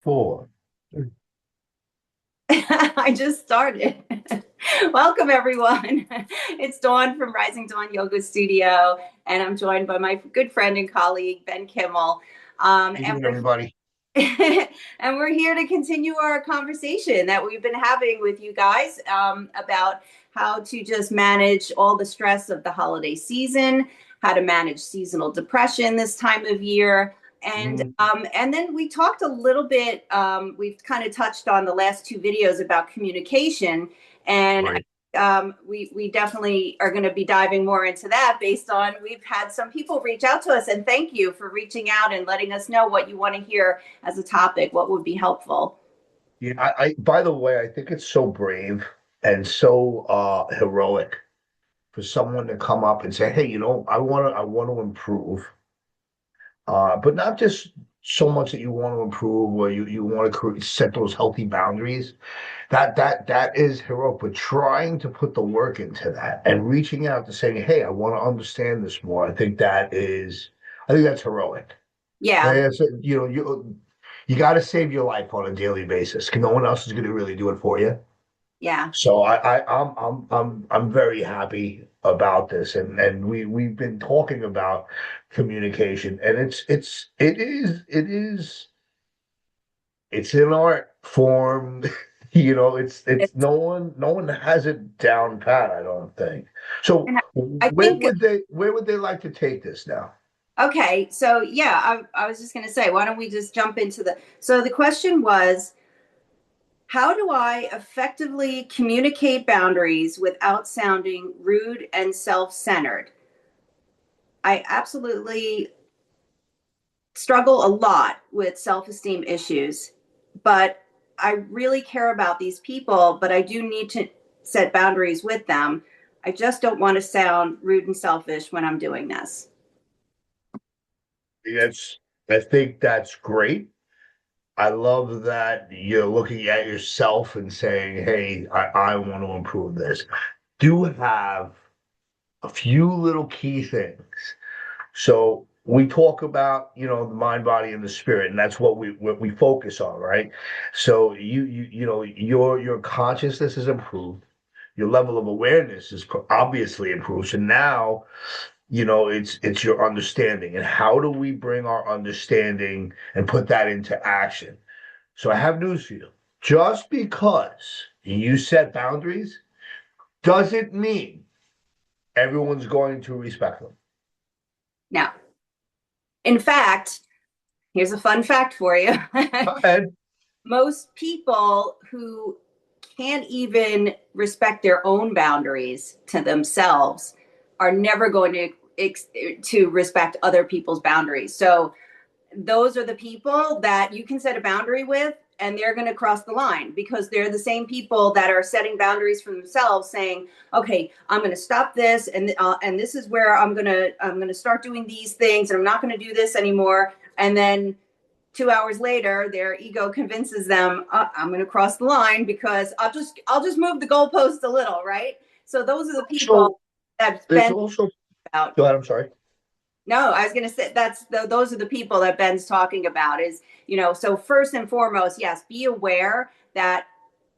Four. I just started. Welcome, everyone. It's Dawn from Rising Dawn Yoga Studio, and I'm joined by my good friend and colleague, Ben Kimmel. How you And doing, everybody? and we're here to continue our conversation that we've been having with you guys about how to just manage all the stress of the holiday season, how to manage seasonal depression this time of year. Mm, And then we talked a little bit. We've kind of touched on the last two videos about communication, and right. we definitely are going to be diving more into that based on we've had some people reach out to us, and thank you for reaching out and letting us know what you want to hear as a topic, what would be helpful. Yeah, by the way, I think it's so brave and so heroic for someone to come up and say, "Hey, I want to improve." But not just so much that you want to improve or you want to set those healthy boundaries. That is heroic, but trying to put the work into that and reaching out to saying, "Hey, I want to understand this more." I think that's heroic. Yeah, Yeah, so, you got to save your life on a daily basis. No one else is going to really do it for you. yeah. So I'm very happy about this, and we've been talking about communication, and it's an art form. It's no one has it down pat, I don't think. So And I think where would they like to take this now? okay. So yeah, I was just going to say, why don't we just jump into the so the question was, how do I effectively communicate boundaries without sounding rude and self centered? I absolutely struggle a lot with self esteem issues, but I really care about these people, but I do need to set boundaries with them. I just don't want to sound rude and selfish when I'm doing this. That's I think that's great. I love that you're looking at yourself and saying, "Hey, I want to improve this." Do have a few little key things. So we talk about, the mind, body, and the spirit, and that's what we focus on, right? So your consciousness is improved, your level of awareness is obviously improved. So now, it's your understanding, and how do we bring our understanding and put that into action? So I have news for you. Just because you set boundaries doesn't mean everyone's going to respect them. Now, in fact, here's a fun fact for you. Go ahead. Most people who can't even respect their own boundaries to themselves are never going to respect other people's boundaries. So those are the people that you can set a boundary with, and they're going to cross the line because they're the same people that are setting boundaries for themselves, saying, okay, I'm going to stop this, and this is where I'm going to start doing these things, and I'm not going to do this anymore. And then 2 hours later, their ego convinces them, I'm going to cross the line because I'll just move the goalpost a little, right? So those are the people So that there's Ben also, about. go ahead, I'm sorry. No, I was going to say those are the people that Ben's talking about. So first and foremost, yes, be aware that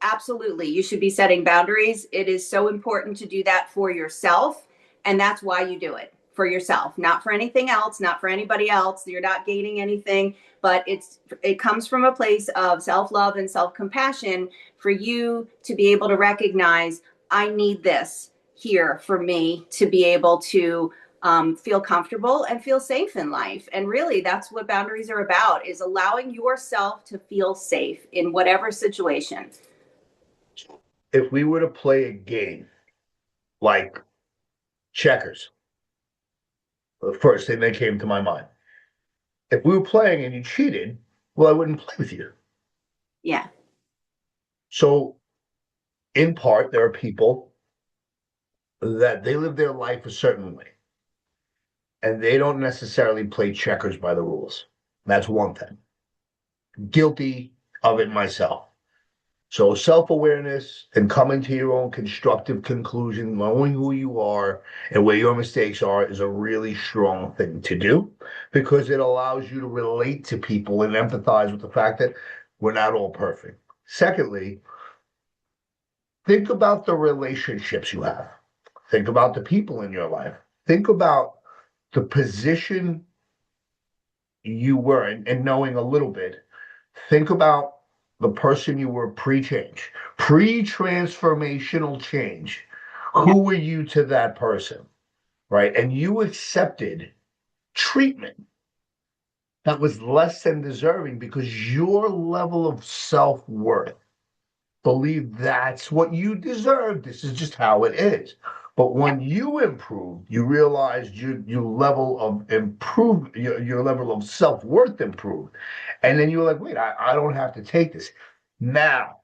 absolutely you should be setting boundaries. It is so important to do that for yourself, and that's why you do it for yourself, not for anything else, not for anybody else. You're not gaining anything, but it comes from a place of self-love and self-compassion for you to be able to recognize I need this here for me to be able to feel comfortable and feel safe in life. And really, that's what boundaries are about: is allowing yourself to feel safe in whatever situation. If we were to play a game like checkers, the first thing that came to my mind. If we were playing and you cheated, well, I wouldn't play with you. Yeah. So, in part, there are people that they live their life a certain way and they don't necessarily play checkers by the rules. That's one thing. Guilty of it myself. So self-awareness and coming to your own constructive conclusion, knowing who you are and where your mistakes are is a really strong thing to do because it allows you to relate to people and empathize with the fact that We're not all perfect. Secondly, think about the relationships you have. Think about the people in your life. Think about the position you were in, and knowing a little bit. Think about the person you were pre-change, pre-transformational change. Yeah. Who were you to that person, right? And you accepted treatment that was less than deserving because your level of self-worth believe that's what you deserve. This is just how it is. But Yeah. when you improved, you realized your level of improve your level of self-worth improved. And then you were like, wait, I don't have to take this. Now,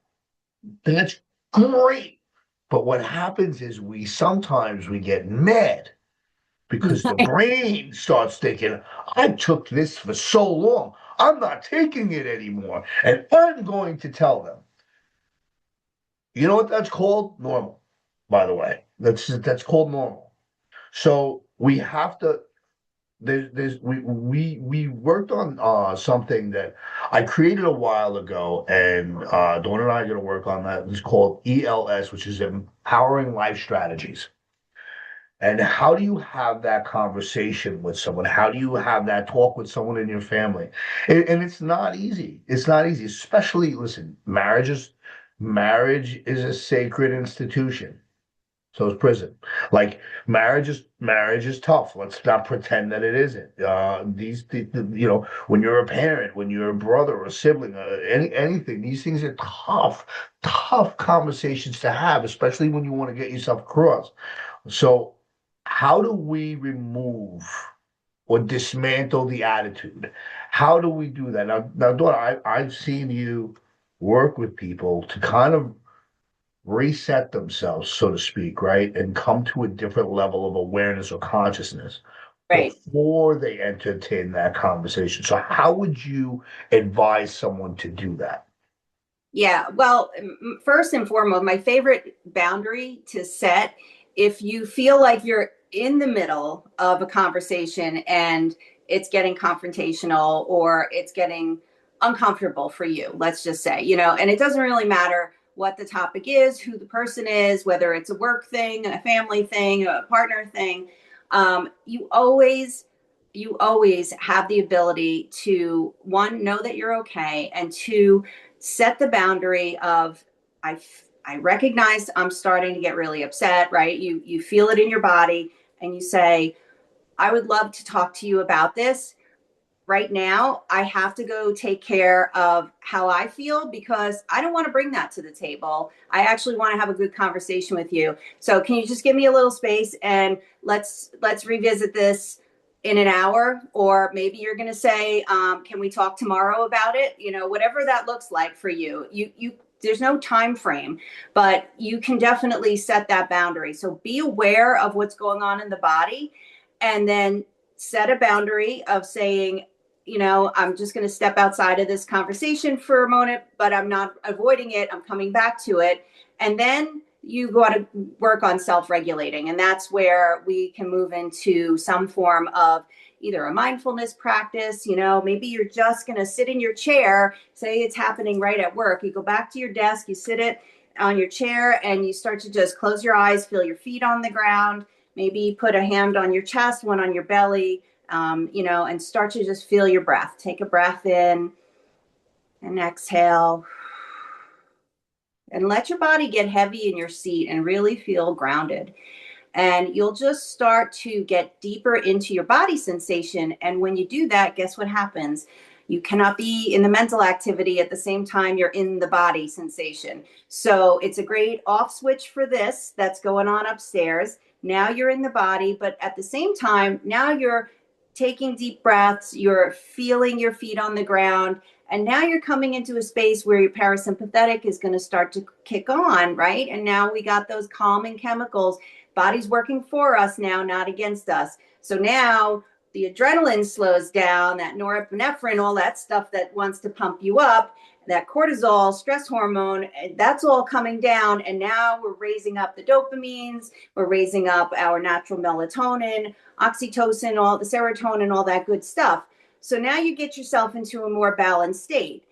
that's great. But what happens is we get mad because the brain starts thinking, I took this for so long. I'm not taking it anymore. And I'm going to tell them. You know what that's called? Normal, by the way. That's called normal. So we have to we worked on something that I created a while ago, and Dawn and I are gonna work on that. It's called ELS, which is Empowering Life Strategies. And how do you have that conversation with someone? How do you have that talk with someone in your family? And it's not easy. It's not easy, especially, listen, marriage is a sacred institution. So is prison. Like marriage is tough. Let's not pretend that it isn't. When you're a parent, when you're a brother or a sibling, anything, these things are tough conversations to have, especially when you want to get yourself across. So, how do we remove or dismantle the attitude? How do we do that? Now, Dawn, I've seen you work with people to kind of reset themselves, so to speak, right? And come to a different level of awareness or consciousness Right. before they entertain that conversation. So, how would you advise someone to do that? Yeah. Well, first and foremost, my favorite boundary to set, if you feel like you're in the middle of a conversation and it's getting confrontational or it's getting uncomfortable for you, let's just say, and it doesn't really matter what the topic is, who the person is, whether it's a work thing, a family thing, a partner thing, you always have the ability to, one, know that you're okay, and two, set the boundary of, I I recognize I'm starting to get really upset, right? You feel it in your body and you say, I would love to talk to you about this. Right now, I have to go take care of how I feel because I don't want to bring that to the table. I actually want to have a good conversation with you. So can you just give me a little space and let's revisit this in an hour? Or maybe you're going to say, can we talk tomorrow about it? Whatever that looks like for you. You there's no time frame, but you can definitely set that boundary. So be aware of what's going on in the body, and then set a boundary of saying, I'm just going to step outside of this conversation for a moment, but I'm not avoiding it. I'm coming back to it. And then you got to work on self-regulating. And that's where we can move into some form of either a mindfulness practice. Maybe you're just going to sit in your chair, say it's happening right at work. You go back to your desk, you sit it on your chair, and you start to just close your eyes, feel your feet on the ground. Maybe put a hand on your chest, one on your belly, and start to just feel your breath. Take a breath in and exhale. And let your body get heavy in your seat and really feel grounded. And you'll just start to get deeper into your body sensation. And when you do that, guess what happens? You cannot be in the mental activity at the same time you're in the body sensation. So it's a great off switch for this that's going on upstairs. Now you're in the body, but at the same time, now you're taking deep breaths, you're feeling your feet on the ground, and now you're coming into a space where your parasympathetic is going to start to kick on, right? And now we got those calming chemicals. Body's working for us now, not against us. So now the adrenaline slows down, that norepinephrine, all that stuff that wants to pump you up, that cortisol, stress hormone, that's all coming down. And now we're raising up the dopamines, we're raising up our natural melatonin, oxytocin, all the serotonin, all that good stuff. So now you get yourself into a more balanced state.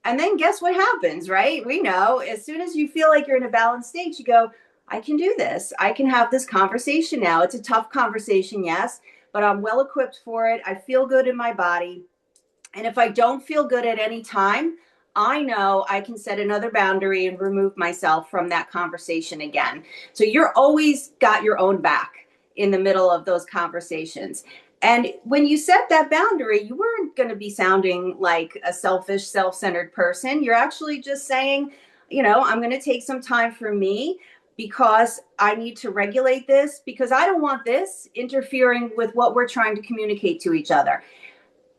And then guess what happens, right? We know as soon as you feel like you're in a balanced state, you go, I can do this. I can have this conversation now. It's a tough conversation, yes, but I'm well equipped for it. I feel good in my body. And if I don't feel good at any time, I know I can set another boundary and remove myself from that conversation again. So you're always got your own back in the middle of those conversations. And when you set that boundary, you weren't going to be sounding like a selfish, self centered person. You're actually just saying, I'm going to take some time for me because I need to regulate this because I don't want this interfering with what we're trying to communicate to each other.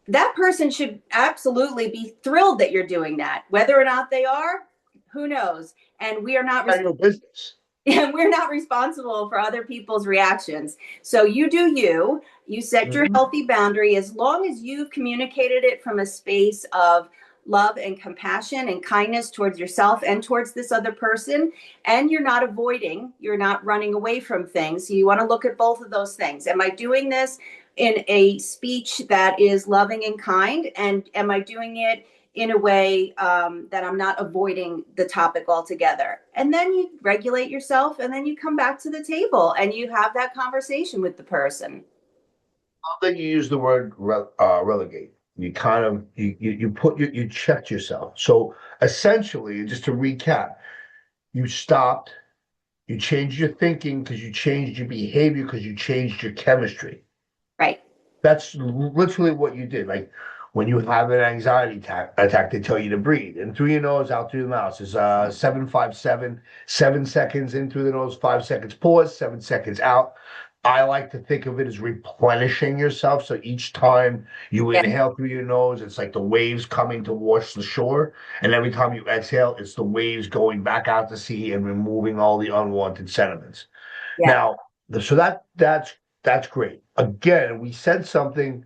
That person should absolutely be thrilled that you're doing that. Whether or not they are, who knows? And we are not None of your business. and we're not responsible for other people's reactions. So you do you. You set your Mhm. healthy boundary as long as you've communicated it from a space of love and compassion and kindness towards yourself and towards this other person. And you're not avoiding, you're not running away from things. So you want to look at both of those things. Am I doing this in a speech that is loving and kind? And am I doing it in a way that I'm not avoiding the topic altogether? And then you regulate yourself and then you come back to the table and you have that conversation with the person. I don't think you use the word relegate. You kind of you checked yourself. So essentially, just to recap, you stopped, you changed your thinking because you changed your behavior because you changed your chemistry. Right. That's literally what you did. Like when you have an anxiety attack, they tell you to breathe in through your nose, out through the mouth. It's 7-5-7, 7 seconds in through the nose, 5 seconds pause, 7 seconds out. I like to think of it as replenishing yourself. So each time you Yeah. inhale through your nose, it's like the waves coming to wash the shore. And every time you exhale, it's the waves going back out to sea and removing all the unwanted sediments. Yeah. Now, so that's great. Again, we said something.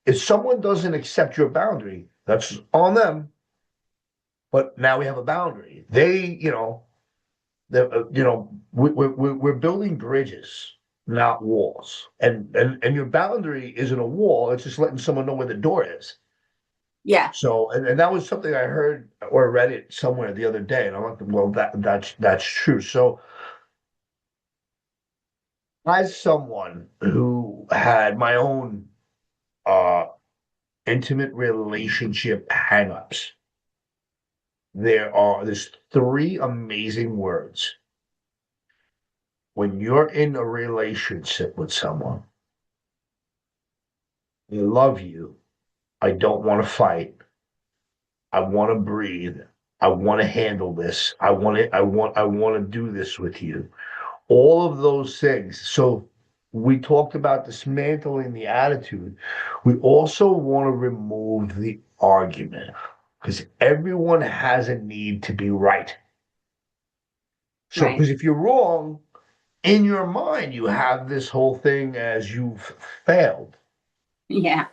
If someone doesn't accept your boundary, that's on them. But now we have a boundary. We're building bridges, not walls. And your boundary isn't a wall. It's just letting someone know where the door is. Yeah. So, and that was something I heard or read it somewhere the other day, and I'm like, well, that's true. So, as someone who had my own uh intimate relationship hangups, there's three amazing words when you're in a relationship with someone. I love you. I don't want to fight. I want to breathe. I want to handle this. I want to do this with you. All of those things. So we talked about dismantling the attitude. We also want to remove the argument because everyone has a need to be right. So, Right. because if you're wrong, in your mind, you have this whole thing as you've failed. Yeah.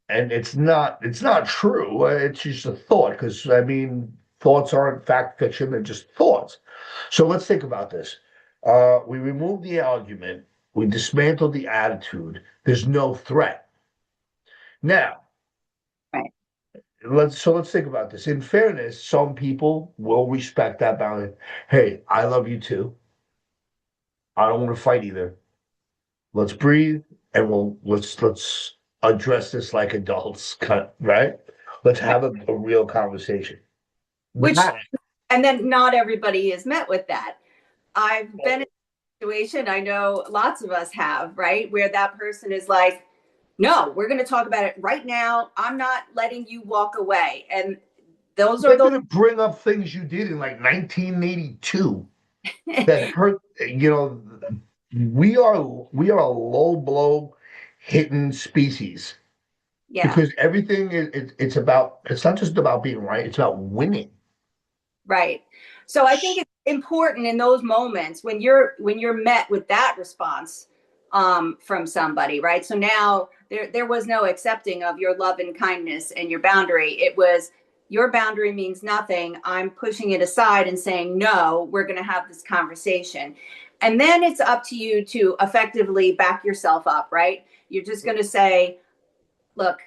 And it's not true. It's just a thought, because I mean, thoughts aren't fact fiction, they're just thoughts. So let's think about this. We remove the argument, we dismantle the attitude, there's no threat. Now, Right. let's think about this. In fairness, some people will respect that boundary. Hey, I love you too. I don't want to fight either. Let's breathe and let's address this like adults, right? Let's Right. have a real conversation. Which, That and then not everybody is met with that. I've been in a situation, I know lots of us have, right? Where that person is like, no, we're going to talk about it right now. I'm not letting you walk away. And those are they're those. gonna bring up things you did in like 1982 that hurt. We are a low blow hitting species Yeah. because everything it's not just about being right, it's about winning. Right. So I think it's important in those moments when you're met with that response from somebody, right? So now there was no accepting of your love and kindness and your boundary. It was your boundary means nothing. I'm pushing it aside and saying no. We're going to have this conversation, and then it's up to you to effectively back yourself up, right? You're just going to say, look,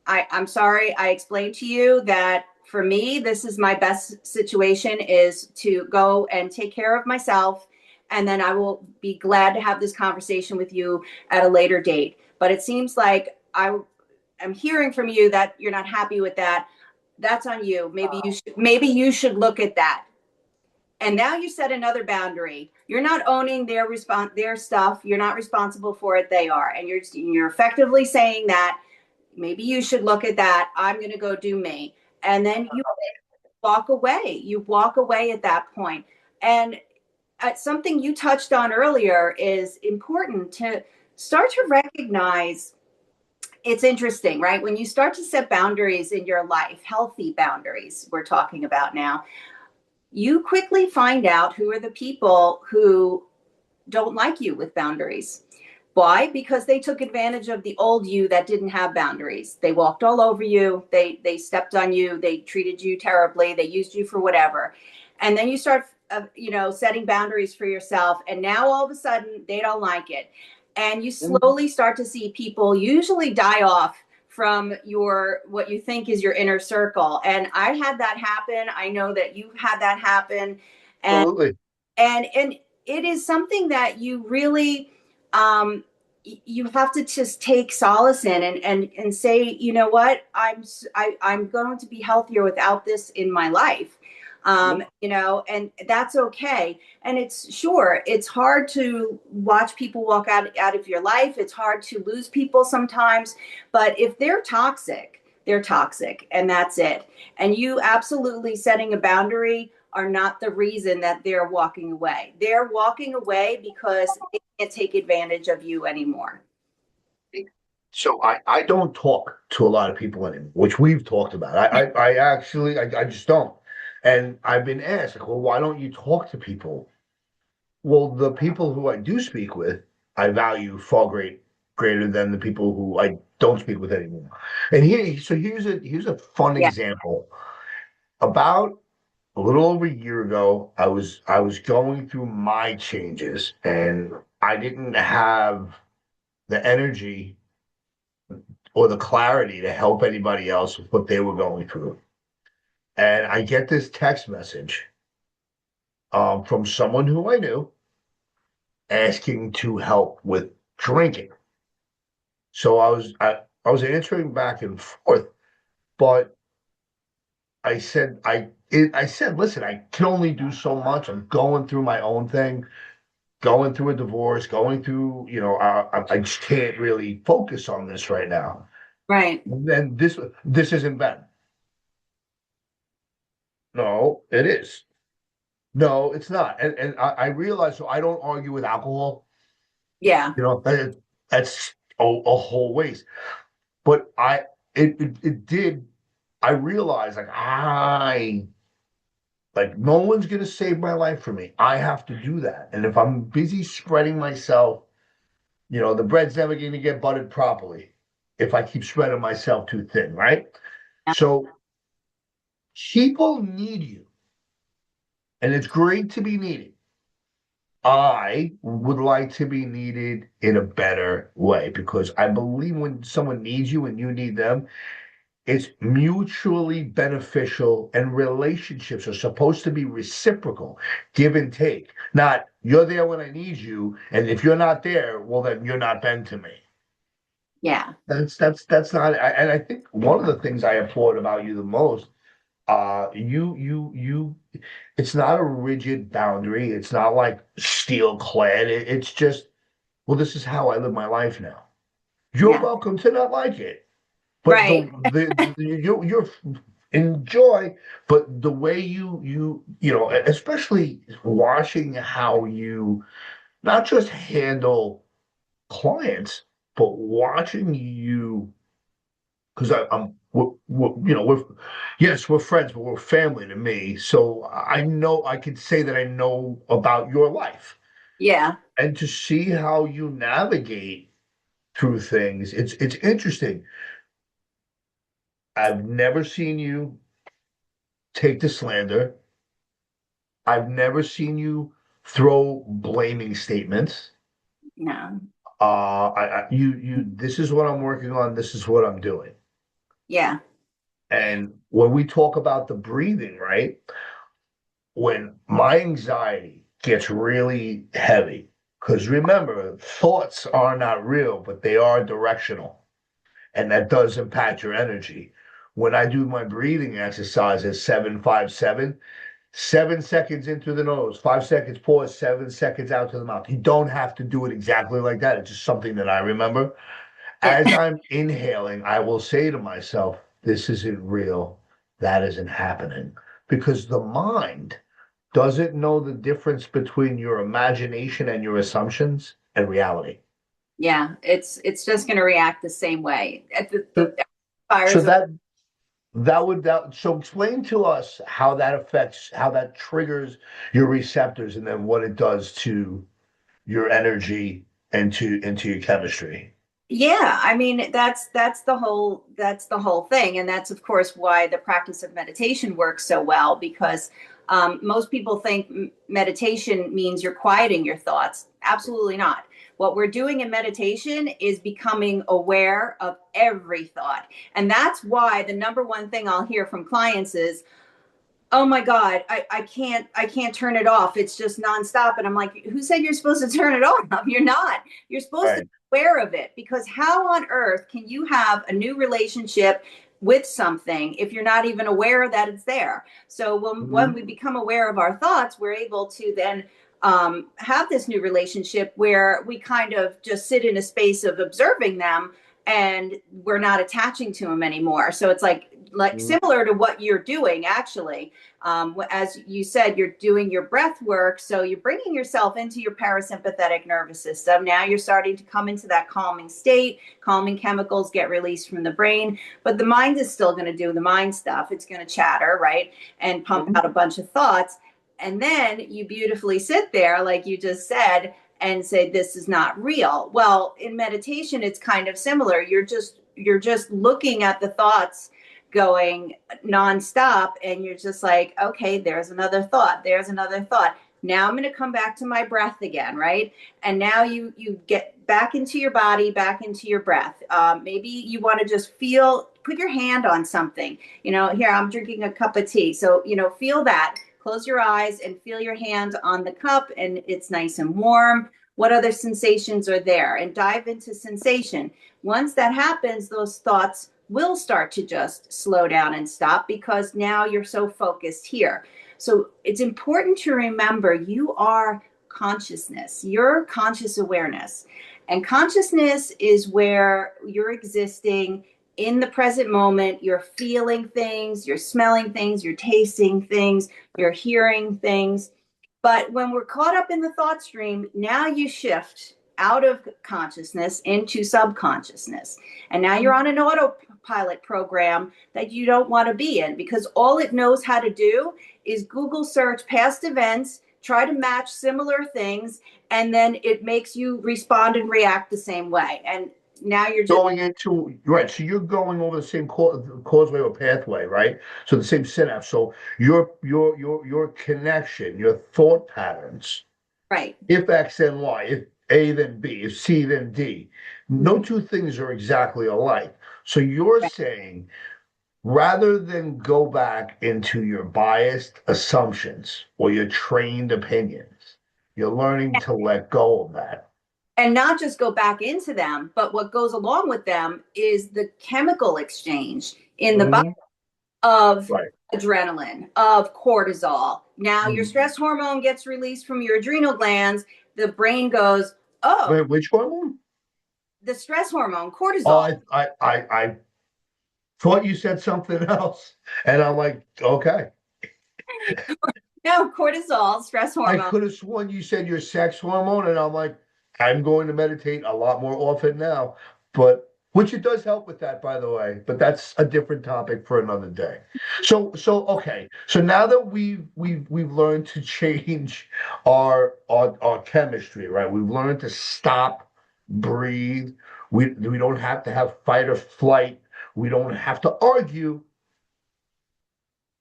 I'm sorry. I explained to you that for me, this is my best situation is to go and take care of myself. And then I will be glad to have this conversation with you at a later date. But it seems like I'm hearing from you that you're not happy with that. That's on you. Maybe you should look at that. And now you set another boundary. You're not owning their stuff. You're not responsible for it. They are. And you're effectively saying that maybe you should look at that. I'm going to go do me. And then you walk away. You walk away at that point. And something you touched on earlier is important to start to recognize. It's interesting, right? When you start to set boundaries in your life, healthy boundaries, we're talking about now, you quickly find out who are the people who don't like you with boundaries. Why? Because they took advantage of the old you that didn't have boundaries. They walked all over you. They stepped on you. They treated you terribly. They used you for whatever. And then you start, setting boundaries for yourself. And now all of a sudden they don't like it. And you slowly start to see people usually die off from what you think is your inner circle. And I had that happen. I know that you've had that happen. And Absolutely. and it is something that you really you have to just take solace in and say, you know what, I'm going to be healthier without this in my life. And that's okay. And it's hard to watch people walk out of your life. It's hard to lose people sometimes, but if they're toxic, and that's it. And you absolutely setting a boundary are not the reason that they're walking away. They're walking away because they can't take advantage of you anymore. So I don't talk to a lot of people anymore, which we've talked about. I actually I just don't. And I've been asked, like, well, why don't you talk to people? Well, the people who I do speak with, I value far greater than the people who I don't speak with anymore. And here's a fun Yeah. example. About a little over a year ago, I was going through my changes, and I didn't have the energy or the clarity to help anybody else with what they were going through. And I get this text message from someone who I knew asking to help with drinking. So I was answering back and forth, but I said, listen, I can only do so much. I'm going through my own thing, going through a divorce, going through, I just can't really focus on this right now. Right. Then this isn't bad. No, it is. No, it's not. And I realize, so I don't argue with alcohol. Yeah. That's a whole waste. But it did. I realized, like no one's gonna save my life for me. I have to do that. And if I'm busy spreading myself, the bread's never gonna get buttered properly if I keep spreading myself too thin, right? So people need you, and it's great to be needed. I would like to be needed in a better way because I believe when someone needs you and you need them, it's mutually beneficial, and relationships are supposed to be reciprocal, give and take. Not you're there when I need you, and if you're not there, well then you're not been to me. Yeah. That's not. And I think one of the things I applaud about you the most, you. It's not a rigid boundary. It's not like steel clad. It's just, well, this is how I live my life now. You're Yeah. welcome to not like it. But Right. you're enjoy, but the way especially watching how you not just handle clients, but watching you because I'm we're yes, we're friends, but we're family to me. So I know I could say that I know about your life, Yeah. and to see how you navigate through things, it's interesting. I've never seen you take to slander. I've never seen you throw blaming statements. No. This is what I'm working on. This is what I'm doing. Yeah. And when we talk about the breathing, right? When my anxiety gets really heavy, because remember, thoughts are not real, but they are directional, and that does impact your energy. When I do my breathing exercises, 7-5-7, 7 seconds in through the nose, 5 seconds pause, 7 seconds out to the mouth. You don't have to do it exactly like that. It's just something that I remember. Yeah. As I'm inhaling, I will say to myself, this isn't real. That isn't happening. Because the mind doesn't know the difference between your imagination and your assumptions and reality. Yeah, it's just going to react the same way. So, The so fires of that so explain to us how that affects, how that triggers your receptors, and then what it does to your energy and to into your chemistry. Yeah, I mean that's the whole thing, and that's of course why the practice of meditation works so well because most people think meditation means you're quieting your thoughts. Absolutely not. What we're doing in meditation is becoming aware of every thought, and that's why the number one thing I'll hear from clients is, oh my God, I can't turn it off. It's just nonstop. And I'm like, who said you're supposed to turn it off? You're not. You're supposed to Right. be aware of it because how on earth can you have a new relationship with something if you're not even aware that it's there? So when Mhm. we become aware of our thoughts, we're able to then have this new relationship where we kind of just sit in a space of observing them and we're not attaching to them anymore. So it's like Mhm. similar to what you're doing actually. As you said, you're doing your breath work, so you're bringing yourself into your parasympathetic nervous system. Now you're starting to come into that calming state. Calming chemicals get released from the brain, but the mind is still going to do the mind stuff. It's going to chatter, right, and pump Mhm. out a bunch of thoughts. And then you beautifully sit there, like you just said, and say this is not real. Well, in meditation, it's kind of similar. You're just looking at the thoughts going nonstop and you're just like, okay, there's another thought, there's another thought. Now I'm going to come back to my breath again, right? And now you get back into your body, back into your breath. Maybe you want to just put your hand on something. Here I'm drinking a cup of tea, so feel that. Close your eyes and feel your hand on the cup, and it's nice and warm. What other sensations are there? And dive into sensation. Once that happens, those thoughts will start to just slow down and stop because now you're so focused here. So it's important to remember you are consciousness, you're conscious awareness. And consciousness is where you're existing in the present moment. You're feeling things, you're smelling things, you're tasting things, you're hearing things. But when we're caught up in the thought stream, now you shift out of consciousness into subconsciousness. And now you're on an autopilot program that you don't want to be in because all it knows how to do is Google search past events, try to match similar things, and then it makes you respond and react the same way. And now you're just Going into right, so you're going over the same causeway or pathway, right? So the same synapse. So your connection, your thought patterns. right. If X then Y, if A then B, if C then D, no Mhm. two things are exactly alike. So you're saying rather than go back into your biased assumptions or your trained opinions, you're learning to let go of that. And not just go back into them, but what goes along with them is the chemical exchange in the body Mhm. of Right. adrenaline, of cortisol. Now your Mhm. stress hormone gets released from your adrenal glands. The brain goes, oh, Wait, which one? the stress hormone, Oh, cortisol. I thought you said something else. And I'm like, okay. No, cortisol, stress I hormone. could have sworn you said your sex hormone, and I'm like, I'm going to meditate a lot more often now. But which it does help with that, by the way. But that's a different topic for another day. So okay. So now that we've learned to change our chemistry, right? We've learned to stop, breathe. We don't have to have fight or flight. We don't have to argue.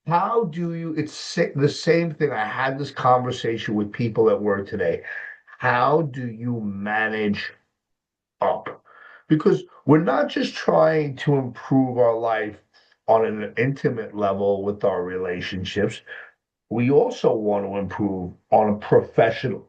How do you, the same thing. I had this conversation with people at work today. How do you manage up? Because we're not just trying to improve our life on an intimate level with our relationships, we also want to improve on a professional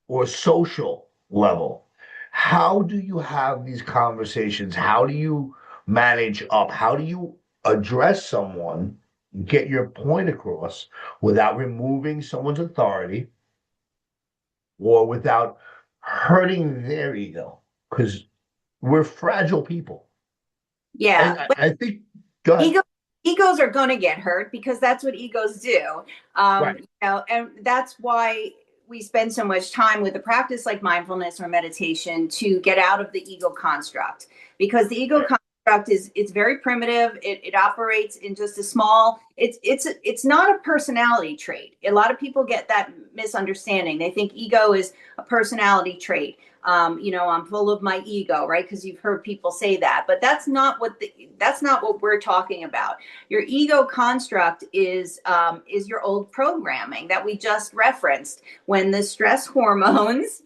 or social level. How do you have these conversations? How do you manage up? How do you address someone, get your point across without removing someone's authority or without hurting their ego? Because we're fragile people. Yeah. And I think, go ahead. Ego egos are going to get hurt because that's what egos do. Right. And that's why we spend so much time with a practice like mindfulness or meditation to get out of the ego construct, because the ego construct is it's very primitive. It operates in just a small, it's not a personality trait. A lot of people get that misunderstanding. They think ego is a personality trait. I'm full of my ego, right? Because you've heard people say that, but that's not what we're talking about. Your ego construct is your old programming that we just referenced. When the stress hormones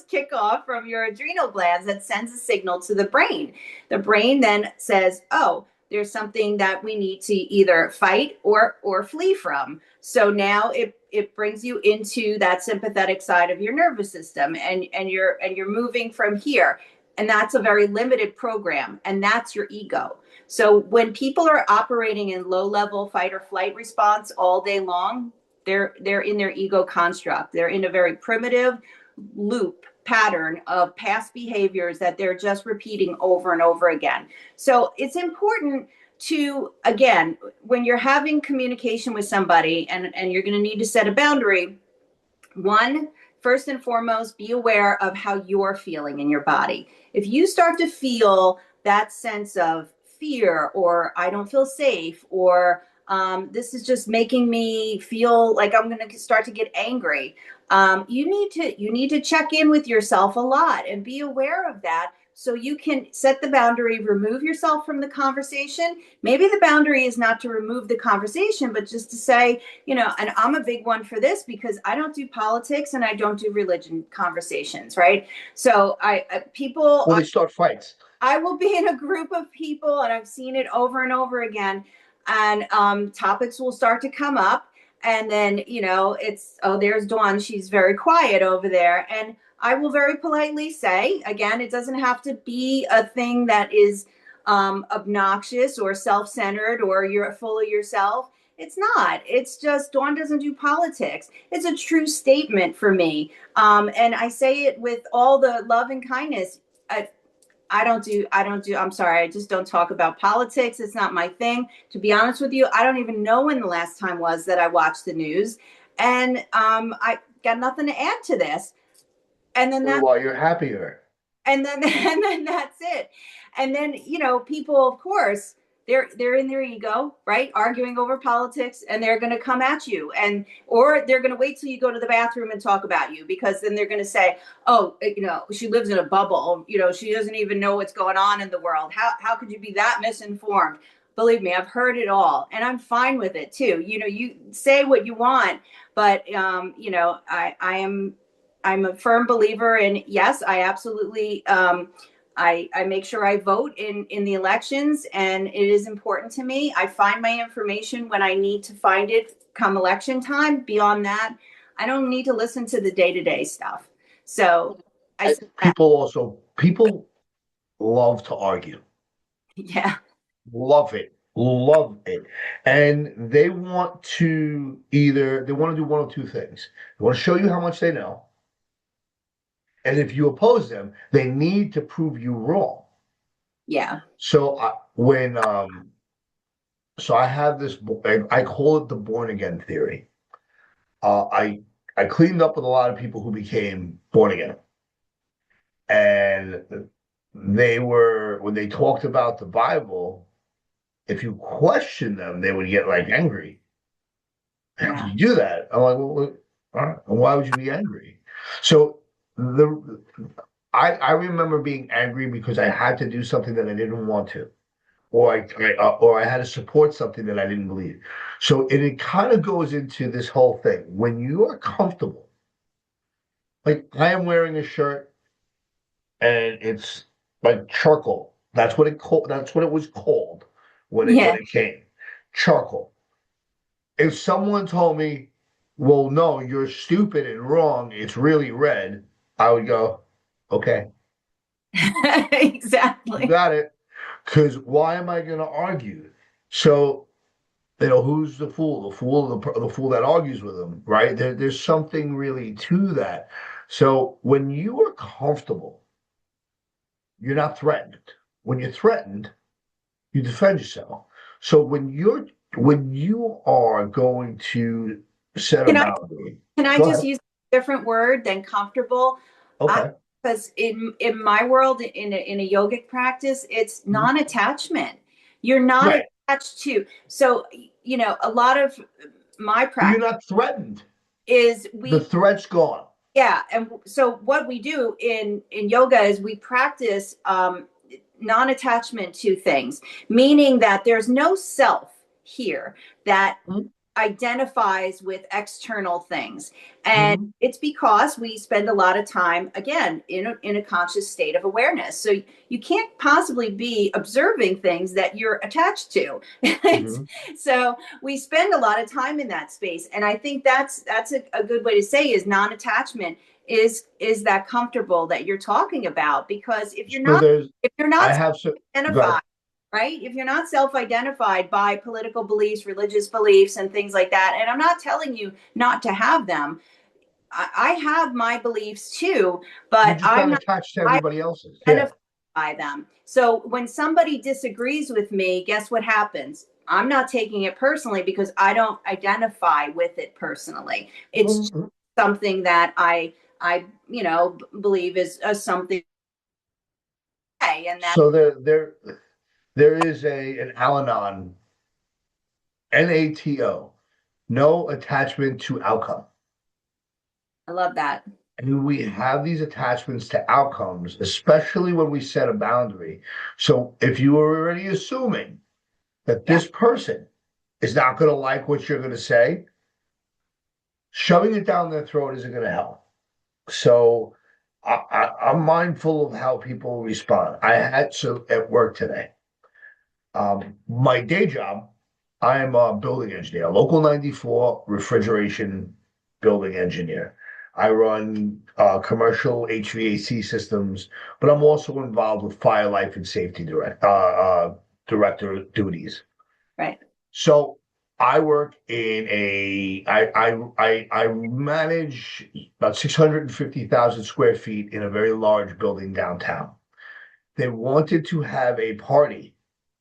kick off from your adrenal glands, that sends a signal to the brain. The brain then says, "Oh, there's something that we need to either fight or flee from." So now it brings you into that sympathetic side of your nervous system, and you're moving from here, and that's a very limited program, and that's your ego. So when people are operating in low level fight or flight response all day long, they're in their ego construct. They're in a very primitive loop pattern of past behaviors that they're just repeating over and over again. So it's important to, again, when you're having communication with somebody and you're going to need to set a boundary, one, first and foremost, be aware of how you're feeling in your body. If you start to feel that sense of fear, or I don't feel safe, or this is just making me feel like I'm going to start to get angry, you need to check in with yourself a lot and be aware of that, so you can set the boundary, remove yourself from the conversation. Maybe the boundary is not to remove the conversation, but just to say, and I'm a big one for this because I don't do politics and I don't do religion conversations, right? So Well, they start fights. I will be in a group of people, and I've seen it over and over again, and topics will start to come up, and then it's, oh, there's Dawn, she's very quiet over there, and I will very politely say, again, it doesn't have to be a thing that is obnoxious or self-centered or you're full of yourself. It's not. It's just Dawn doesn't do politics. It's a true statement for me, and I say it with all the love and kindness. I don't do, I'm sorry, I just don't talk about politics. It's not my thing. To be honest with you, I don't even know when the last time was that I watched the news. And I got nothing to add to this. And then Well, you're happier. and then that's it. And then people, of course, they're in their ego, right, arguing over politics, and they're going to come at you, and or they're going to wait till you go to the bathroom and talk about you, because then they're going to say, oh, she lives in a bubble, she doesn't even know what's going on in the world. How could you be that misinformed? Believe me, I've heard it all, and I'm fine with it too. You say what you want, but I'm a firm believer in, yes, I absolutely, I make sure I vote in the elections, and it is important to me. I find my information when I need to find it come election time. Beyond that, I don't need to listen to the day-to-day stuff. So I said that. People love to argue. Yeah. Love it. And they want to do one of two things. They want to show you how much they know. And if you oppose them, they need to prove you wrong. Yeah. So I have this, I call it the born again theory. Uh, I I cleaned up with a lot of people who became born again, and they were when they talked about the Bible, if you question them, they would get like angry. How can Yeah. you do that? I'm like, well, all right, and why would you be angry? So the I remember being angry because I had to do something that I didn't want to, or I had to support something that I didn't believe. So it kind of goes into this whole thing. When you are comfortable, like I am wearing a shirt and it's like charcoal. That's what that's what it was called when Yeah. it came. Charcoal. If someone told me, well, no, you're stupid and wrong, it's really red, I would go, okay, you Exactly. got it. Because why am I going to argue? So, who's the fool? The fool, the fool that argues with him, right? There's something really to that. So when you are comfortable, you're not threatened. When you're threatened, you defend yourself. So when you are going to set a Can I boundary, can I go just ahead. use a different word than comfortable? I Okay. Because in my world, in a yogic practice, it's Mhm. non-attachment. You're not Right. attached to. So, a lot of my But you're practice not threatened. is The we threat's gone. yeah, and so what we do in yoga is we practice non-attachment to things, meaning that there's no self here that identifies with external things. And Mhm. it's because we spend a lot of time, again, in a conscious state of awareness. So you can't possibly be observing things that you're attached to. Mhm. So we spend a lot of time in that space. And I think that's a good way to say is non-attachment is that comfortable that you're talking about. Because So there's, if you're I not have so, go ahead. identified, right? If you're not self identified by political beliefs, religious beliefs, and things like that, and I'm not telling you not to have them, I have my beliefs too, You're but just I'm not not, attached to I everybody else's. Yeah. identify by them. So when somebody disagrees with me, guess what happens? I'm not taking it personally because I don't identify with it personally. It's just Mhm. something that I believe is something, and that So there is an Al-Anon, NATO, no attachment to outcome. I love that. And we have these attachments to outcomes, especially when we set a boundary. So if you are already assuming that Yeah. this person is not going to like what you're going to say, shoving it down their throat isn't going to help. So I'm mindful of how people respond. I had to at work today. My day job, I am a building engineer, local 94 refrigeration building engineer. I run commercial HVAC systems, but I'm also involved with fire, life, and safety director duties. Right. So I work in I manage about 650,000 square feet in a very large building downtown. They wanted to have a party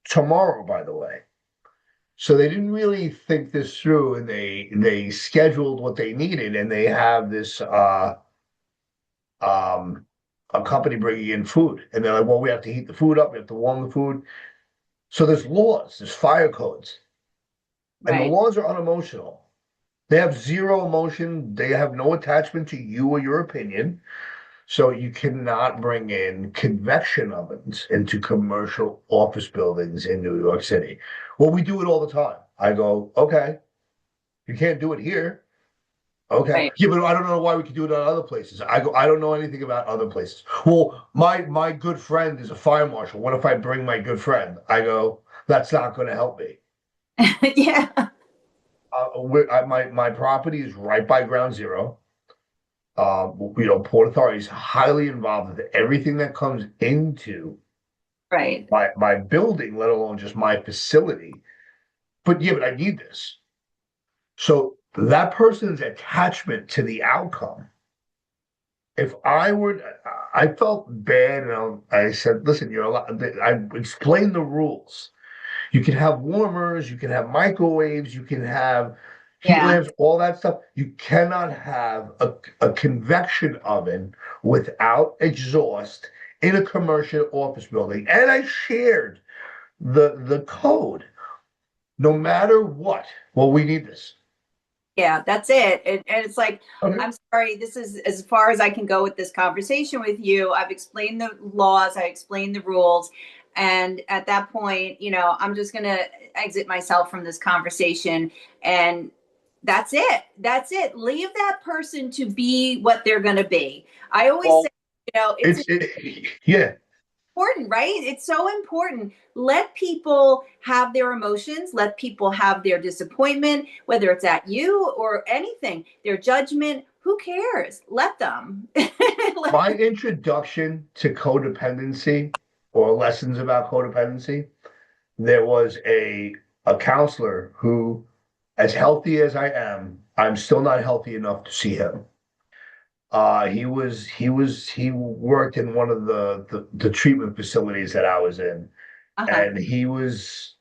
tomorrow, by the way. So they didn't really think this through, and they scheduled what they needed, and they have this um a company bringing in food, and they're like, well, we have to heat the food up, we have to warm the food. So there's laws, there's fire codes, and the Right. laws are unemotional. They have zero emotion. They have no attachment to you or your opinion. So you cannot bring in convection ovens into commercial office buildings in New York City. Well, we do it all the time. I go, okay, you can't do it here. Okay. Right. Yeah, but I don't know why we can do it on other places. I go, I don't know anything about other places. Well, my good friend is a fire marshal. What if I bring my good friend? I go, that's not going to help me. Yeah. My property is right by Ground Zero. Port Authority is highly involved with everything that comes into Right. my building, let alone just my facility. But yeah, but I need this. So that person's attachment to the outcome. If I were, I felt bad, and I said, "Listen, you're allowed." I explained the rules. You can have warmers, you can have microwaves, you can have heat Yeah. lamps, all that stuff. You cannot have a convection oven without exhaust in a commercial office building. And I shared the code. No matter what, well, we need this. Yeah, that's it. And it's like, Okay. I'm sorry, this is as far as I can go with this conversation with you. I've explained the laws, I explained the rules. And at that point, I'm just going to exit myself from this conversation. And that's it. That's it. Leave that person to be what they're going to be. I always say, Well, it's yeah. important, right? It's so important. Let people have their emotions, let people have their disappointment, whether it's at you or anything, their judgment. Who cares? Let them. Let My them. introduction to codependency or lessons about codependency, there was a counselor who, as healthy as I am, I'm still not healthy enough to see him. He worked in one of the treatment facilities that I was in, Uh-huh. and he was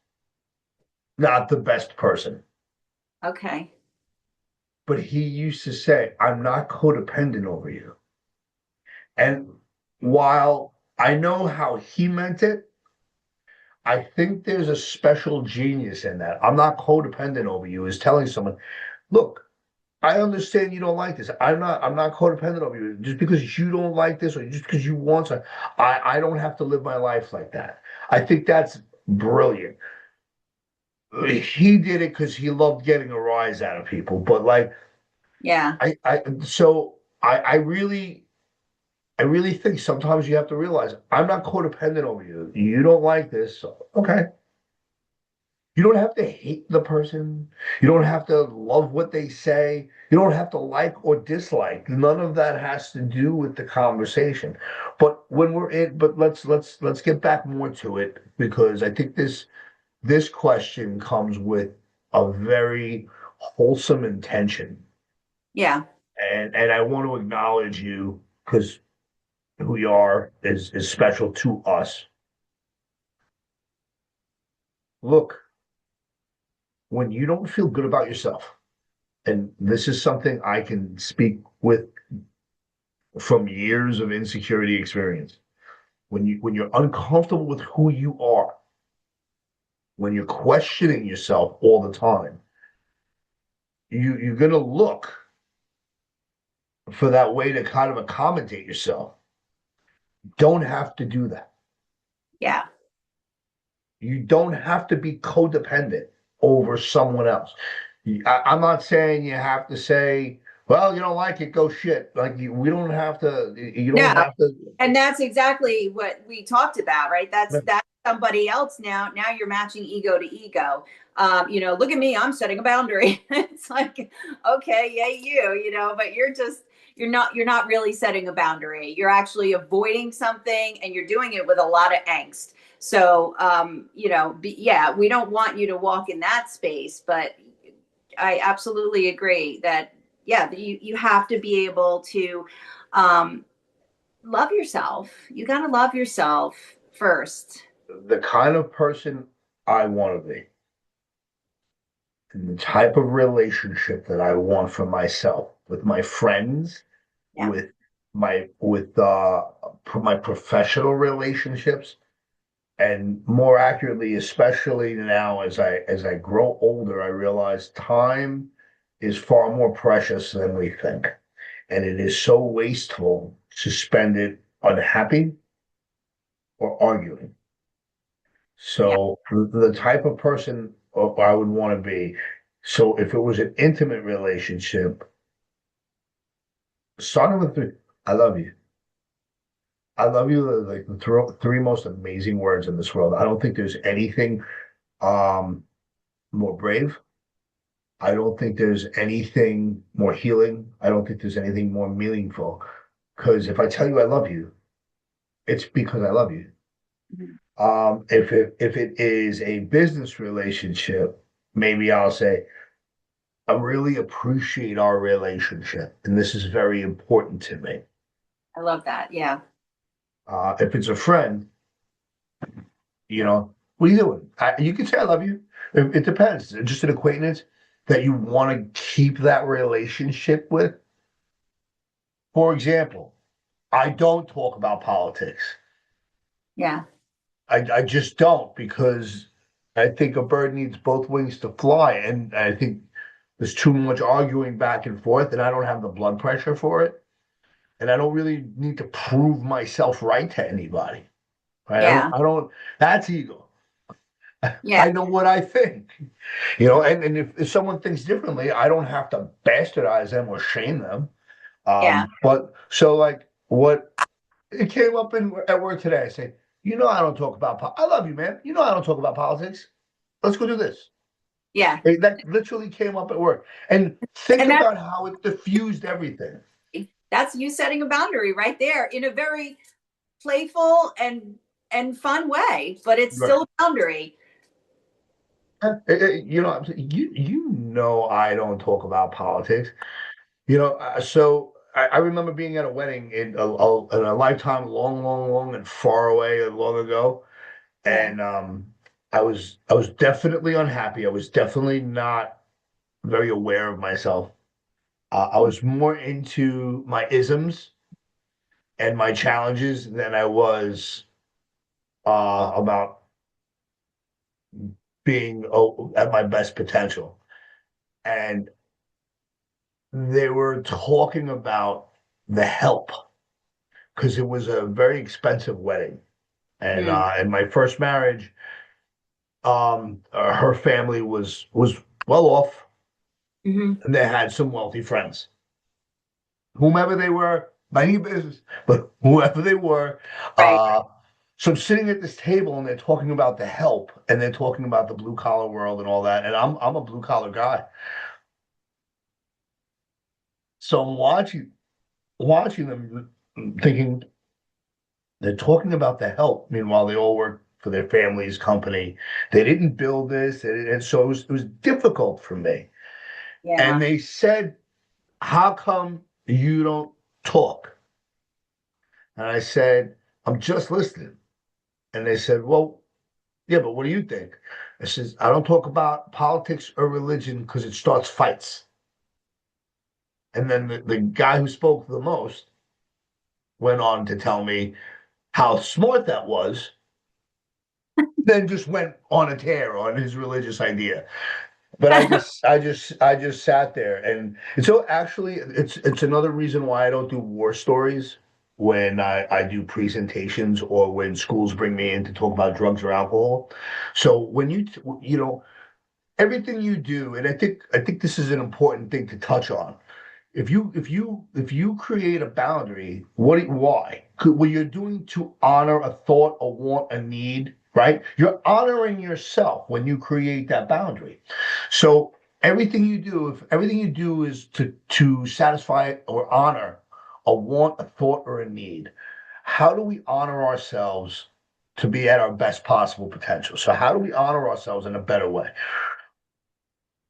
not the best person. Okay. But he used to say, I'm not codependent over you. And while I know how he meant it, I think there's a special genius in that. I'm not codependent over you, is telling someone, look, I understand you don't like this. I'm not codependent over you. Just because you don't like this or just because you want to, I don't have to live my life like that. I think that's brilliant. He did it because he loved getting a rise out of people. But like Yeah. I really think sometimes you have to realize I'm not codependent over you. You don't like this. Okay. You don't have to hate the person. You don't have to love what they say. You don't have to like or dislike. None of that has to do with the conversation. But let's get back more to it because I think this question comes with a very wholesome intention. Yeah. And I want to acknowledge you because who you are is special to us. Look, when you don't feel good about yourself, and this is something I can speak with from years of insecurity experience. When you're uncomfortable with who you are, when you're questioning yourself all the time, you're gonna look for that way to kind of accommodate yourself. Don't have to do that. Yeah. You don't have to be codependent over someone else. I'm not saying you have to say, well, you don't like it, go shit. Like we don't have to, you don't No. have to. And that's exactly what we talked about, right? That's somebody else now. Now you're matching ego to ego. Look at me, I'm setting a boundary. It's like, okay, yeah, but you're not really setting a boundary. You're actually avoiding something and you're doing it with a lot of angst. So yeah, we don't want you to walk in that space, but I absolutely agree that yeah, you have to be able to um love yourself. You got to love yourself first. The kind of person I want to be, and the type of relationship that I want for myself with my friends, Yeah. with my professional relationships, and more accurately, especially now as I grow older, I realize time is far more precious than we think. And it is so wasteful to spend it unhappy or arguing. Yeah. So the type of person I would want to be. So if it was an intimate relationship, starting with I love you. I love you, like the three most amazing words in this world. I don't think there's anything um more brave. I don't think there's anything more healing. I don't think there's anything more meaningful. Because if I tell you I love you, it's because I love you. Mhm. If it is a business relationship, maybe I'll say, I really appreciate our relationship, and this is very important to me. I love that. Yeah. If it's a friend, what are you doing? You can say I love you. It depends. Just an acquaintance that you want to keep that relationship with. For example, I don't talk about politics. Yeah. I just don't because I think a bird needs both wings to fly, and I think there's too much arguing back and forth, and I don't have the blood pressure for it, and I don't really need to prove myself right to anybody. Right? I don't. Yeah. I don't. That's ego. Yeah. I know what I think, and if someone thinks differently, I don't have to bastardize them or shame them. Yeah. But so like what it came up at work today, I say. you know, I don't talk about, I love you, man. You know, I don't talk about politics. Let's go do this. Yeah. That literally came up at work. And think And about how it diffused everything. that's you setting a boundary right there in a very playful and fun way, but it's Right. still a boundary. You know, you know, I don't talk about politics. You know, so I remember being at a wedding in a lifetime, long, long, long, and far away, long ago, Yeah. and I was definitely unhappy. I was definitely not very aware of myself. I was more into my isms and my challenges than I was about being at my best potential. And they were talking about the help because it was a very expensive wedding. And Mm. in my first marriage, her family was well off, Hmm. and they had some wealthy friends, whomever they were, mind your business, but whoever they were. Right. Uh, so I'm sitting at this table, and they're talking about the help, and they're talking about the blue collar world and all that. And I'm a blue collar guy, so I'm watching them, thinking they're talking about the help. Meanwhile, they all work for their family's company. They didn't build this, and so it was difficult for me. And Yeah. they said, "How come you don't talk?" And I said, "I'm just listening." And they said, "Well, yeah, but what do you think?" I says, "I don't talk about politics or religion because it starts fights." And then the guy who spoke the most went on to tell me how smart that was, then just went on a tear on his religious idea. But I just sat there, and so actually it's another reason why I don't do war stories when I do presentations or when schools bring me in to talk about drugs or alcohol. So when you know everything you do, and I think this is an important thing to touch on. If you create a boundary, why? Well, you're doing to honor a thought, a want, a need, right? You're honoring yourself when you create that boundary. So if everything you do is to satisfy or honor a want, a thought, or a need, how do we honor ourselves to be at our best possible potential? So how do we honor ourselves in a better way?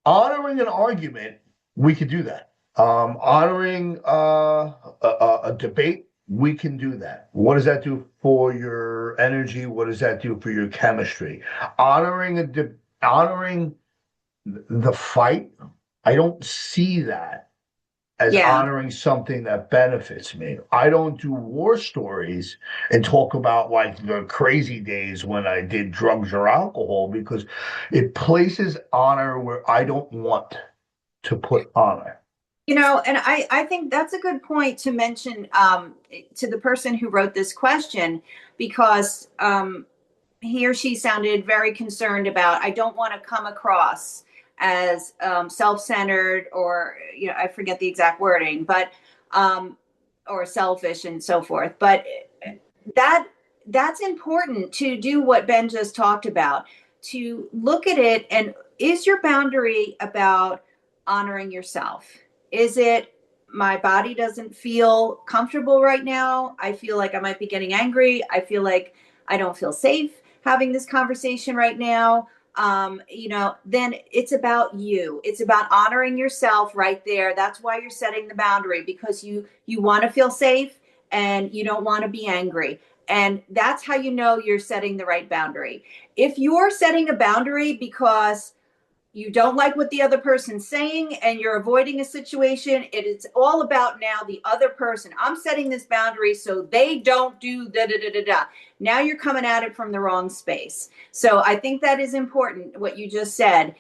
Honoring an argument, we could do that. Honoring a debate, we can do that. What does that do for your energy? What does that do for your chemistry? Honoring honoring the fight, I don't see that as Yeah. honoring something that benefits me. I don't do war stories and talk about like the crazy days when I did drugs or alcohol because it places honor where I don't want to put honor. And I think that's a good point to mention to the person who wrote this question because he or she sounded very concerned about, I don't want to come across as self-centered or, I forget the exact wording, but, or selfish and so forth. But that that's important to do what Ben just talked about, to look at it and is your boundary about honoring yourself? Is it my body doesn't feel comfortable right now? I feel like I might be getting angry. I feel like I don't feel safe having this conversation right now. Then it's about you. It's about honoring yourself right there. That's why you're setting the boundary because you want to feel safe and you don't want to be angry. And that's how you know you're setting the right boundary. If you're setting a boundary because you don't like what the other person's saying and you're avoiding a situation, it is all about now the other person. I'm setting this boundary so they don't do da da da da da. Now you're coming at it from the wrong space. So I think that is important what you just said,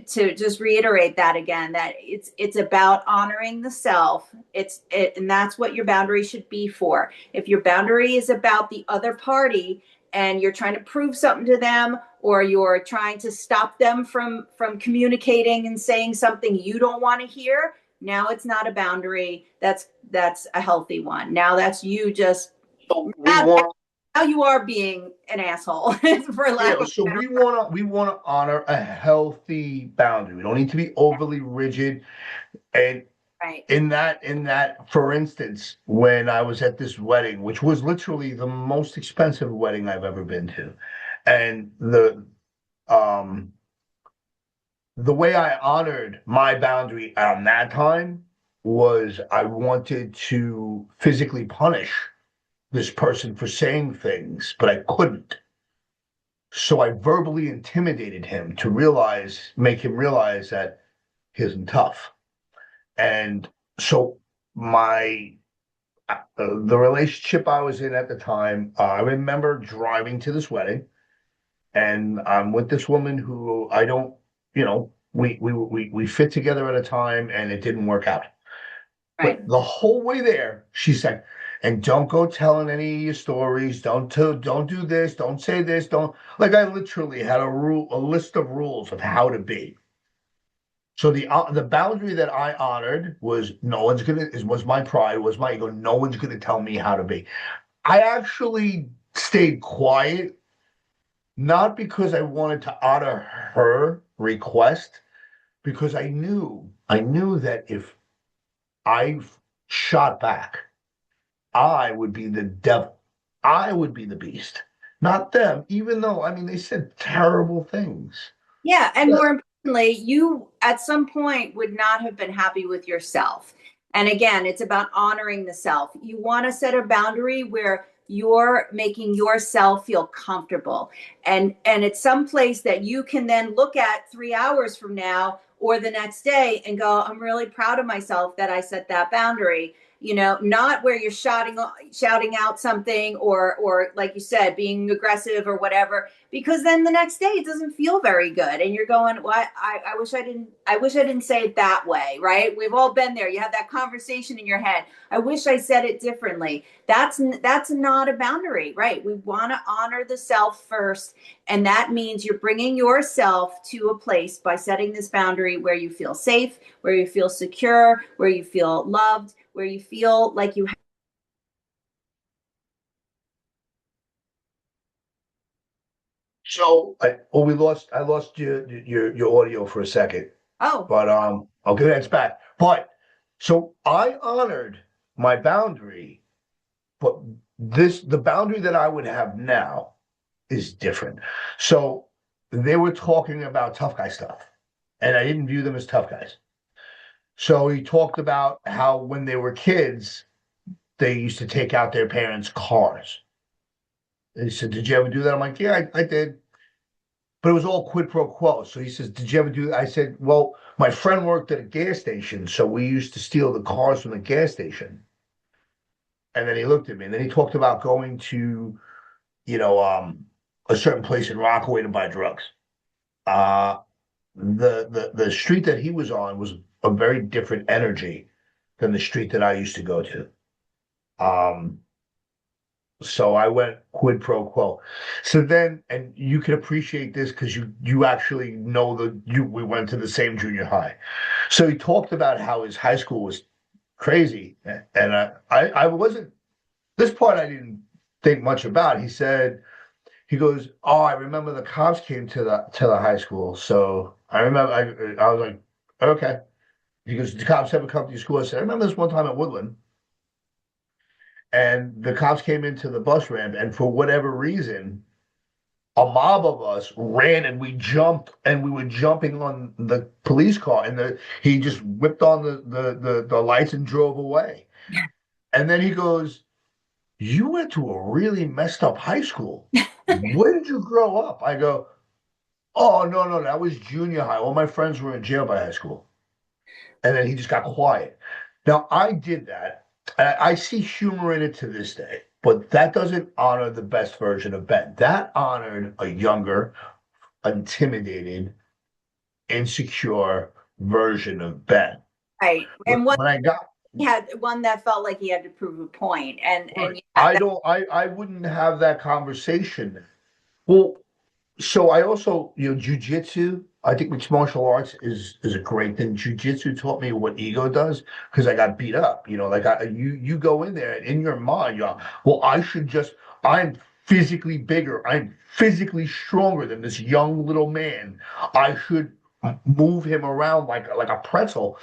to just reiterate that again, that it's about honoring the self. And that's what your boundary should be for. If your boundary is about the other party and you're trying to prove something to them or you're trying to stop them from communicating and saying something you don't want to hear, now it's not a boundary. That's a healthy one. Now that's you just So we want. now you are being an asshole for lack Yeah, of so we wanna honor a healthy boundary. We don't need to be overly rigid. And right. in that, for instance, when I was at this wedding, which was literally the most expensive wedding I've ever been to, and um the way I honored my boundary on that time was I wanted to physically punish this person for saying things, but I couldn't. So I verbally intimidated him to make him realize that he isn't tough. And so my the relationship I was in at the time, I remember driving to this wedding, and I'm with this woman who I don't, we fit together at a time, and it didn't work out. Right. But the whole way there, she said, and don't go telling any of your stories. Don't do this. Don't say this. Don't like I literally had a list of rules of how to be. So the boundary that I honored was no one's gonna was my pride, was my ego. No one's gonna tell me how to be. I actually stayed quiet, not because I wanted to honor her request, because I knew that if I shot back, I would be the devil. I would be the beast, not them, even though, I mean, they said terrible things. Yeah, and But more importantly, you at some point would not have been happy with yourself. And again, it's about honoring the self. You want to set a boundary where you're making yourself feel comfortable. And it's some place that you can then look at 3 hours from now or the next day and go, I'm really proud of myself that I set that boundary. Not where you're shouting out something or like you said, being aggressive or whatever, because then the next day it doesn't feel very good and you're going, what, I wish I didn't say it that way, right? We've all been there. You have that conversation in your head. I wish I said it differently. That's not a boundary, right? We want to honor the self first, and that means you're bringing yourself to a place by setting this boundary where you feel safe, where you feel secure, where you feel loved, where you feel like you. I lost your audio for a second, Oh, but okay, that's back. But so I honored my boundary, but the boundary that I would have now is different. So they were talking about tough guy stuff, and I didn't view them as tough guys. So he talked about how when they were kids, they used to take out their parents' cars. He said, "Did you ever do that?" I'm like, "Yeah, I did." But it was all quid pro quo. So he says, "Did you ever do that?" I said, "Well, my friend worked at a gas station, so we used to steal the cars from the gas station." And then he looked at me, and then he talked about going to, you know, a certain place in Rockaway to buy drugs. Uh, the street that he was on was a very different energy than the street that I used to go to. Um, so I went quid pro quo. So then, and you can appreciate this because you actually know we went to the same junior high. So he talked about how his high school was crazy, and I wasn't this part I didn't think much about. He goes, "Oh, I remember the cops came to the high school, so I remember I was like, okay." He goes, "The cops ever come to your school?" I said, "I remember this one time at Woodland." And the cops came into the bus ramp, and for whatever reason, a mob of us ran and we jumped and we were jumping on the police car, and he just whipped on the lights and drove away. And then he goes, "You went to a really messed up high school. Where did you grow up?" I go, "Oh, no, no, that was junior high. All my friends were in jail by high school." And then he just got quiet. Now, I did that. And I see humor in it to this day, but that doesn't honor the best version of Ben. That honored a younger, intimidated, insecure version of Ben. right. When And one when I got, he had one that felt like he had to prove a point, and yeah, I don't, I wouldn't have that conversation. Well, so I also, jujitsu, I think mixed martial arts is a great thing. Jujitsu taught me what ego does because I got beat up. Like you go in there and in your mind, well, I'm physically bigger. I'm physically stronger than this young little man. I should move him around like a pretzel.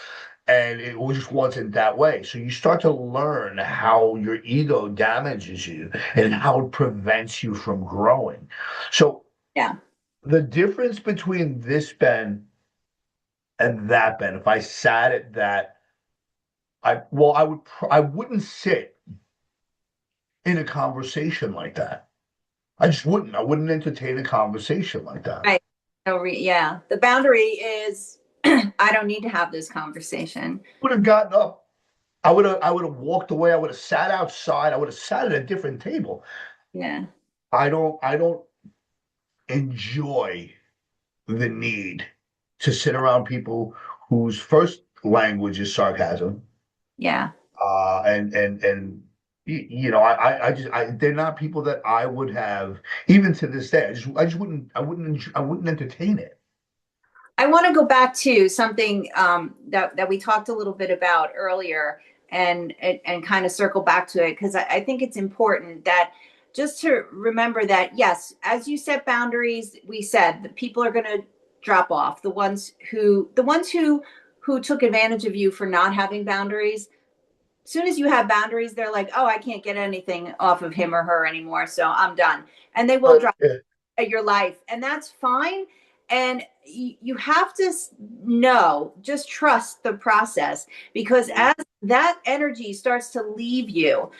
And it just wasn't that way. So you start to learn how your ego damages you and how it prevents you from growing. So Yeah. the difference between this Ben and that Ben, if I sat at that, I wouldn't sit in a conversation like that. I just wouldn't. I wouldn't entertain a conversation like that. Right. No, yeah. The boundary is I don't need to have this conversation. Would have gotten up. I would have walked away. I would have sat outside. I would have sat at a different table. Yeah. I don't enjoy the need to sit around people whose first language is sarcasm. Yeah. And you know, they're not people that I would have even to this day. I just I wouldn't entertain it. I want to go back to something that we talked a little bit about earlier, and kind of circle back to it, because I think it's important that just to remember that, yes, as you set boundaries, we said that people are going to drop off. The ones who took advantage of you for not having boundaries, as soon as you have boundaries, they're like, oh, I can't get anything off of him or her anymore, so I'm done, and they will drop Yeah. your life, and that's fine. And you have to know, just trust the process, because as that energy starts to leave you,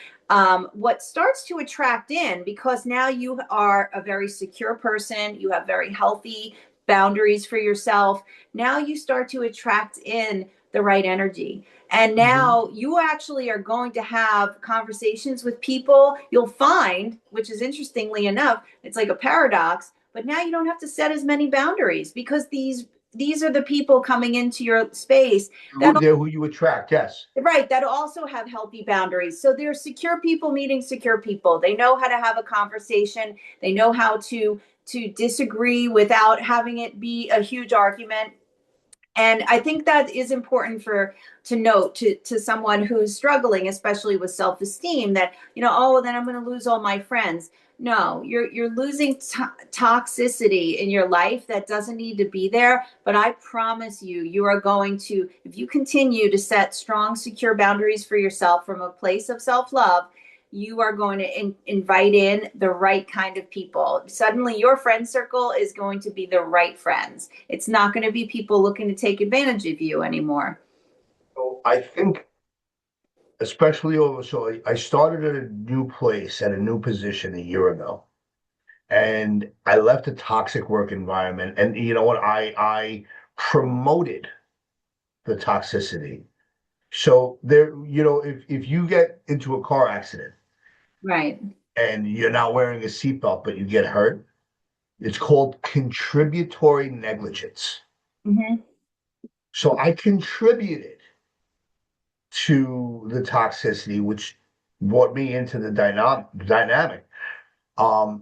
what starts to attract in, because now you are a very secure person, you have very healthy boundaries for yourself, now you start to attract in the right energy. And Mhm. now you actually are going to have conversations with people. You'll find, which is interestingly enough, it's like a paradox, but now you don't have to set as many boundaries, because these are the people coming into your space that, They're who you attract. Yes. right, that also have healthy boundaries. So they're secure people meeting secure people. They know how to have a conversation. They know how to disagree without having it be a huge argument. And I think that is important for to note to someone who's struggling, especially with self-esteem, that, oh, then I'm going to lose all my friends. No, you're losing toxicity in your life that doesn't need to be there. But I promise you, you are going to, if you continue to set strong, secure boundaries for yourself from a place of self-love, you are going to invite in the right kind of people. Suddenly, your friend circle is going to be the right friends. It's not going to be people looking to take advantage of you anymore. So I think, especially over, so I started at a new place, at a new position a year ago, and I left a toxic work environment. And you know what? I promoted the toxicity. So there, if you get into a car accident Right. and you're not wearing a seatbelt, but you get hurt, it's called contributory negligence. Hmm. So I contributed to the toxicity, which brought me into the dynamic. I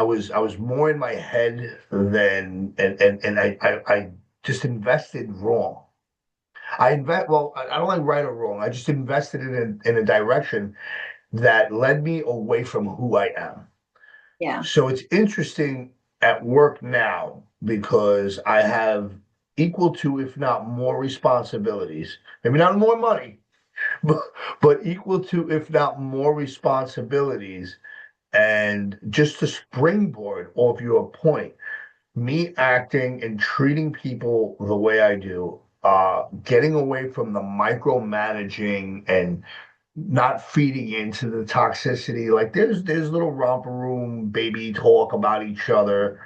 was more in my head than and I just invested wrong. I don't like right or wrong. I just invested in a direction that led me away from who I am. Yeah. So it's interesting at work now because I have equal to, if not more, responsibilities. Maybe not more money, but, but equal to, if not more, responsibilities. And just to springboard off your point, me acting and treating people the way I do, getting away from the micromanaging and not feeding into the toxicity. Like there's little romper room baby talk about each other.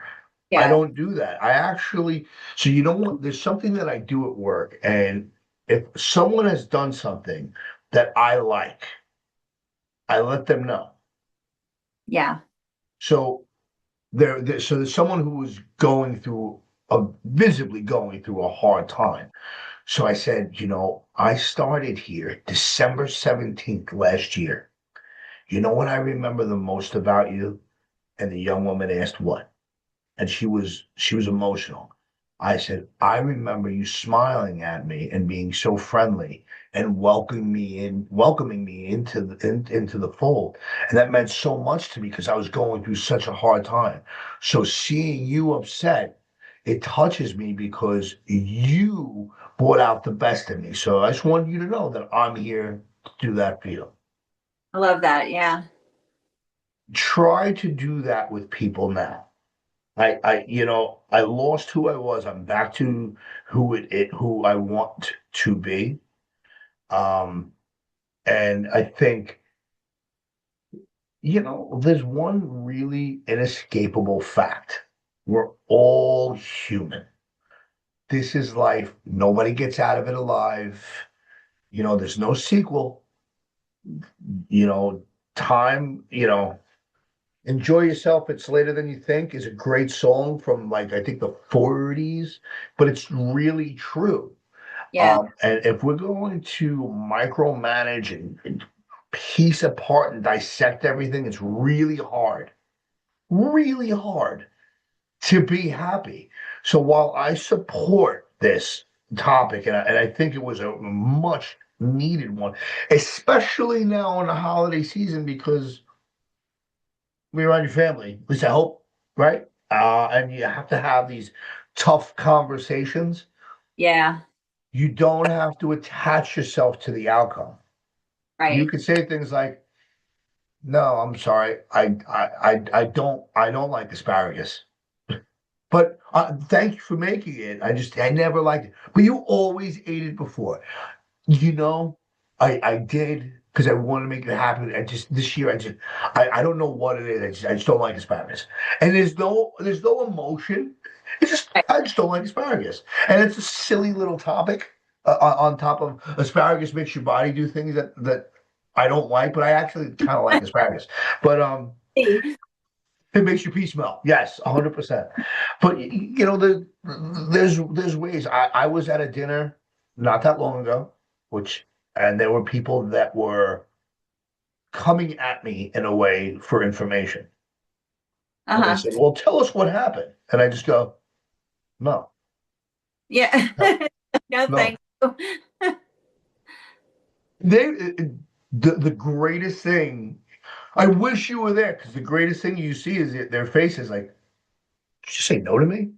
I Yeah. don't do that. I actually, so you know what? There's something that I do at work, and if someone has done something that I like, I let them know. Yeah. So so there's someone who was going through visibly going through a hard time. So I said, I started here December 17th last year. You know what I remember the most about you? And the young woman asked what? And she was emotional. I said, I remember you smiling at me and being so friendly and welcoming me into the fold. And that meant so much to me because I was going through such a hard time. So seeing you upset, it touches me because you brought out the best in me. So I just wanted you to know that I'm here to do that for you. I love that. Yeah. Try to do that with people now. I lost who I was. I'm back to who I want to be. Um, and I think, there's one really inescapable fact. We're all human. This is life. Nobody gets out of it alive. There's no sequel. You know, time, Enjoy Yourself, It's Later Than You Think is a great song from like I think the 40s, but it's really true. Yeah. And if we're going to micromanage and piece apart and dissect everything, it's really hard to be happy. So while I support this topic, and I think it was a much needed one, especially now in the holiday season, because we're around your family, at least I hope, right? And you have to have these tough conversations. Yeah. You don't have to attach yourself to the outcome. You Right. could say things like, "No, I'm sorry, I don't like asparagus, but thank you for making it. I never liked it, but you always ate it before. You know, I did because I wanted to make it happen. I just this year I don't know what it is. I just don't like asparagus, and there's no emotion. It's just Right. I just don't like asparagus, and it's a silly little topic. On top of asparagus makes your body do things that I don't like, but I actually kind of like asparagus. But it makes your pee smell. Yes, 100%. But there's ways. I was at a dinner not that long ago, and there were people that were coming at me in a way for information. And they Uh-huh. said, "Well, tell us what happened." And I just go, "No, Yeah. no, No, no." thank you. The greatest thing. I wish you were there because the greatest thing you see is their faces like, "Did you say no to me?"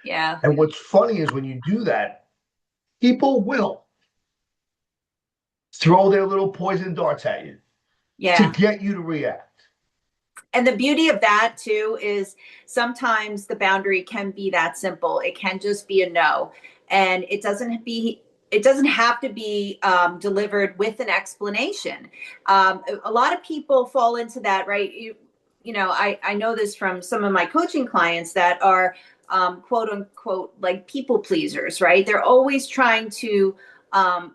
Yeah. And what's funny is when you do that, people will throw their little poison darts at you to Yeah. get you to react. And the beauty of that too is sometimes the boundary can be that simple. It can just be a no. And it doesn't have to be delivered with an explanation. A lot of people fall into that, right? I know this from some of my coaching clients that are quote unquote like people pleasers, right? They're always trying to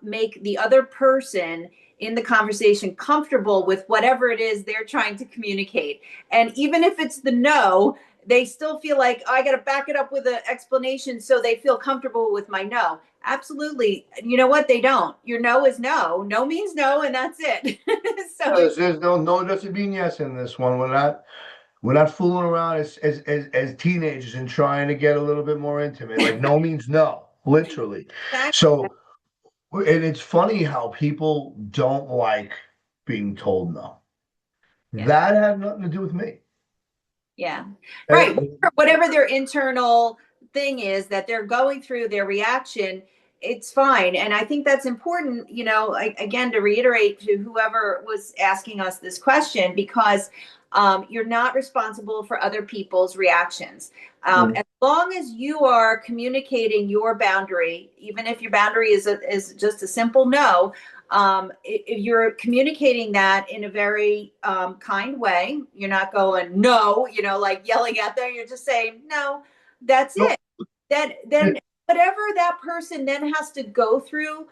make the other person in the conversation comfortable with whatever it is they're trying to communicate. And even if it's the no, they still feel like, oh, I got to back it up with an explanation so they feel comfortable with my no. Absolutely. You know what? They don't. Your no is no. No means no, and that's it. So There's no doesn't mean yes in this one. We're not fooling around as teenagers and trying to get a little bit more intimate. Like no means no, literally. exactly. So and it's funny how people don't like being told no. Yeah. That had nothing to do with me. Yeah. Right. And Whatever their internal thing is that they're going through, their reaction, it's fine. And I think that's important, again, to reiterate to whoever was asking us this question, because you're not responsible for other people's reactions. Mm. As long as you are communicating your boundary, even if your boundary is just a simple no, if you're communicating that in a very kind way, you're not going no, like yelling at them. You're just saying no. That's Nope. it. Then whatever that person then has to go through,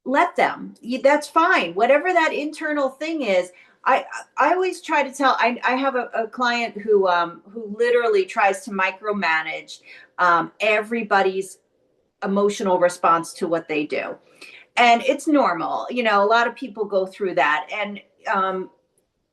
let them. That's fine. Whatever that internal thing is. I always try to tell. I have a client who literally tries to micromanage everybody's emotional response to what they do, and it's normal. A lot of people go through that, and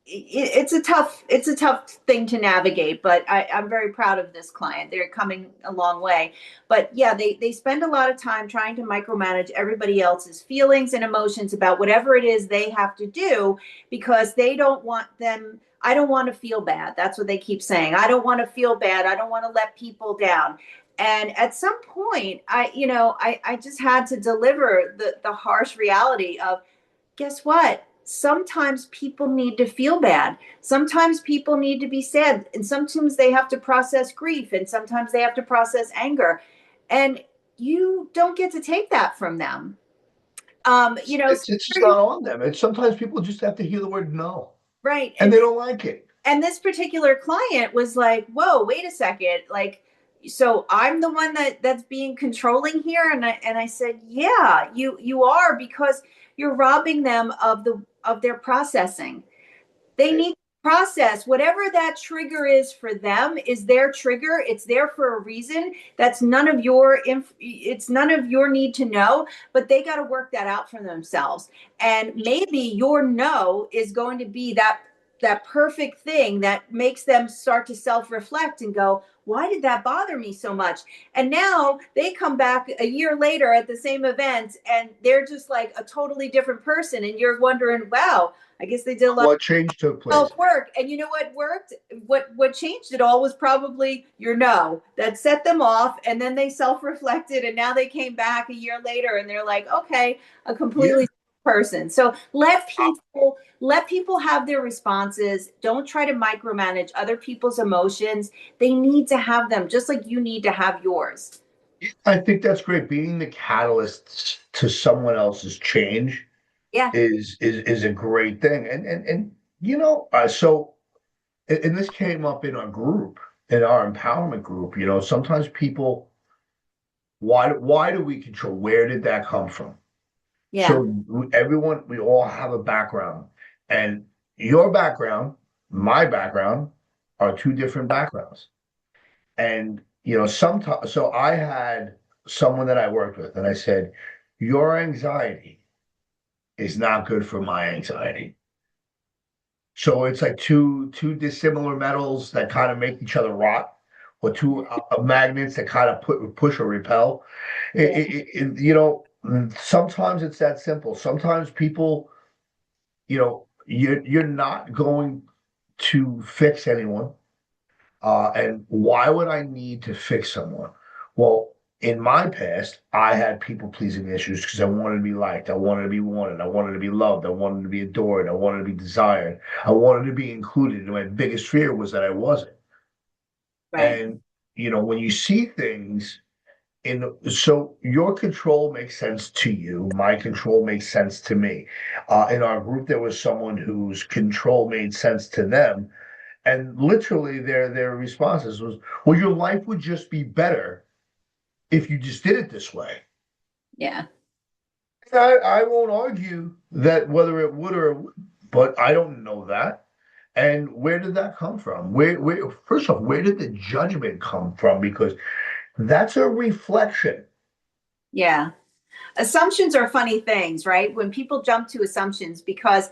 it's a tough thing to navigate, but I'm very proud of this client. They're coming a long way. But yeah, they spend a lot of time trying to micromanage everybody else's feelings and emotions about whatever it is they have to do because they don't want them. I don't want to feel bad. That's what they keep saying. I don't want to feel bad. I don't want to let people down. And at some point, I just had to deliver the harsh reality of, guess what? Sometimes people need to feel bad. Sometimes people need to be sad. And sometimes they have to process grief. And sometimes they have to process anger. And you don't get to take that from them. So It's just not on them. It's sometimes people just have to hear the word no, right. and they don't like it. And this particular client was like, whoa, wait a second. Like, so I'm the one that's being controlling here. And I said, yeah, you are, because you're robbing them of their processing. They need to process whatever that trigger is for them is their trigger. It's there for a reason. That's none of your it's none of your need to know, but they got to work that out for themselves. And maybe your no is going to be that perfect thing that makes them start to self-reflect and go, why did that bother me so much? And now they come back a year later at the same event and they're just like a totally different person. And you're wondering, wow, I guess they did a lot What change took place? of work. And you know what worked? What changed it all was probably your no that set them off. And then they self-reflected and now they came back a year later and they're like, okay, a Yeah. completely person. So let people have their responses. Don't try to micromanage other people's emotions. They need to have them just like you need to have yours. I think that's great. Being the catalyst to someone else's change Yeah. is a great thing. And so and this came up in our group, in our empowerment group. Sometimes people, why do we control? Where did that come from? Yeah. So everyone, we all have a background, and your background, my background, are two different backgrounds. And sometimes, so I had someone that I worked with, and I said, "Your anxiety is not good for my anxiety." So it's like two dissimilar metals that kind of make each other rot, or two magnets that kind of push or repel. Yeah. Sometimes it's that simple. Sometimes people, you're not going to fix anyone. And why would I need to fix someone? Well, in my past, I had people pleasing issues because I wanted to be liked, I wanted to be wanted, I wanted to be loved, I wanted to be adored, I wanted to be desired, I wanted to be included. And my biggest fear was that I wasn't. Right. And when you see things so your control makes sense to you, my control makes sense to me. In our group, there was someone whose control made sense to them, and literally their responses was, well, your life would just be better if you just did it this way. Yeah. I won't argue that whether it would or it wouldn't, but I don't know that. And where did that come from? Where first off, where did the judgment come from? Because that's a reflection. Yeah. Assumptions are funny things, right? When people jump to assumptions, because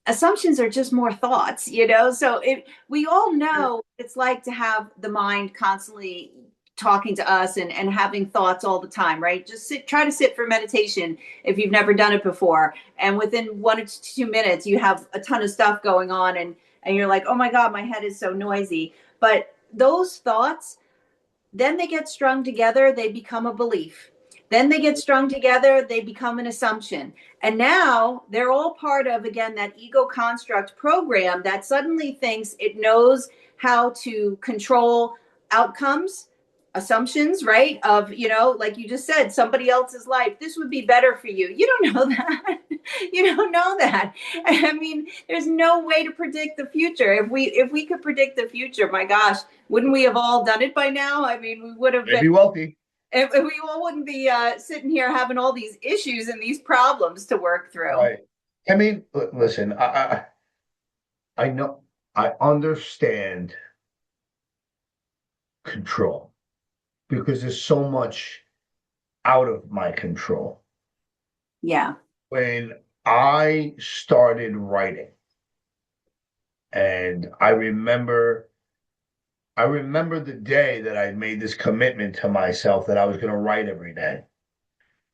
assumptions are just more thoughts. So we all know what it's like to have the mind constantly talking to us and having thoughts all the time, right? Just try to sit for meditation if you've never done it before. And within 1 to 2 minutes, you have a ton of stuff going on and you're like, oh my God, my head is so noisy. But those thoughts, then they get strung together, they become a belief. Then they get strung together, they become an assumption. And now they're all part of, again, that ego construct program that suddenly thinks it knows how to control outcomes, assumptions, right? Of, like you just said, somebody else's life. This would be better for you. You don't know that. You don't know that. I mean, there's no way to predict the future. If we could predict the future, my gosh, wouldn't we have all done it by now? I mean, we would have They'd been, be wealthy. and we all wouldn't be sitting here having all these issues and these problems to work through. Right. I mean, listen, I know, I understand control because there's so much out of my control. Yeah. When I started writing, And I remember the day that I made this commitment to myself that I was going to write every day.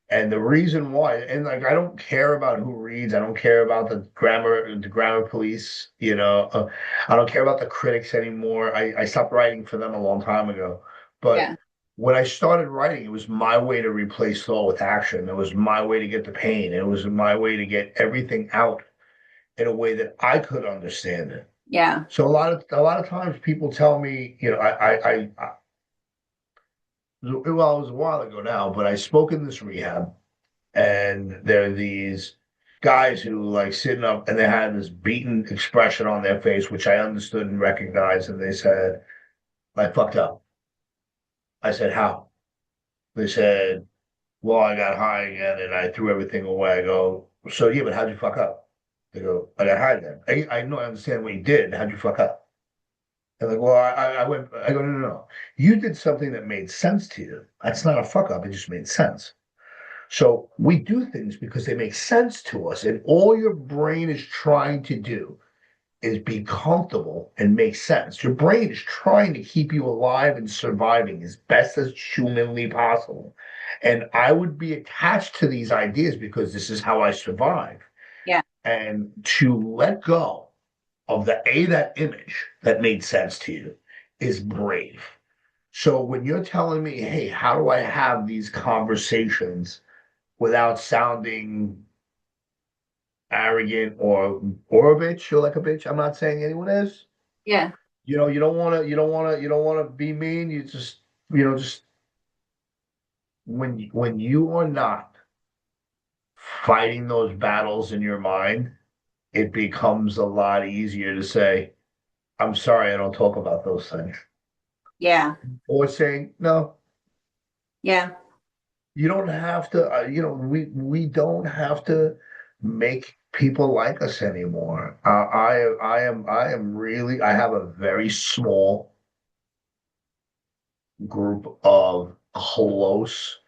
And the reason why, and like, I don't care about who reads. I don't care about the grammar police. I don't care about the critics anymore. I stopped writing for them a long time ago. But Yeah. when I started writing, it was my way to replace thought with action. It was my way to get the pain. It was my way to get everything out in a way that I could understand it. Yeah. So a lot of times people tell me, well, it was a while ago now, but I spoke in this rehab, and there are these guys who like sitting up, and they had this beaten expression on their face, which I understood and recognized, and they said, "I fucked up." I said, "How?" They said, "Well, I got high again, and I threw everything away." I go, "So yeah, but how'd you fuck up?" They go, "I got high again." I know, I understand what you did. How'd you fuck up? They're like, well, I went, I go, no, no, no. You did something that made sense to you. That's not a fuck up. It just made sense. So we do things because they make sense to us. And all your brain is trying to do is be comfortable and make sense. Your brain is trying to keep you alive and surviving as best as humanly possible. And I would be attached to these ideas because this is how I survive. Yeah. And to let go of that image that made sense to you is brave. So when you're telling me, hey, how do I have these conversations without sounding arrogant or a bitch or like a bitch? I'm not saying anyone is. Yeah. You don't want to be mean. You just when you are not fighting those battles in your mind, it becomes a lot easier to say, I'm sorry, I don't talk about those things. Yeah. Or saying, no, Yeah. you don't have to, we don't have to make people like us anymore. I am really, I have a very small group of close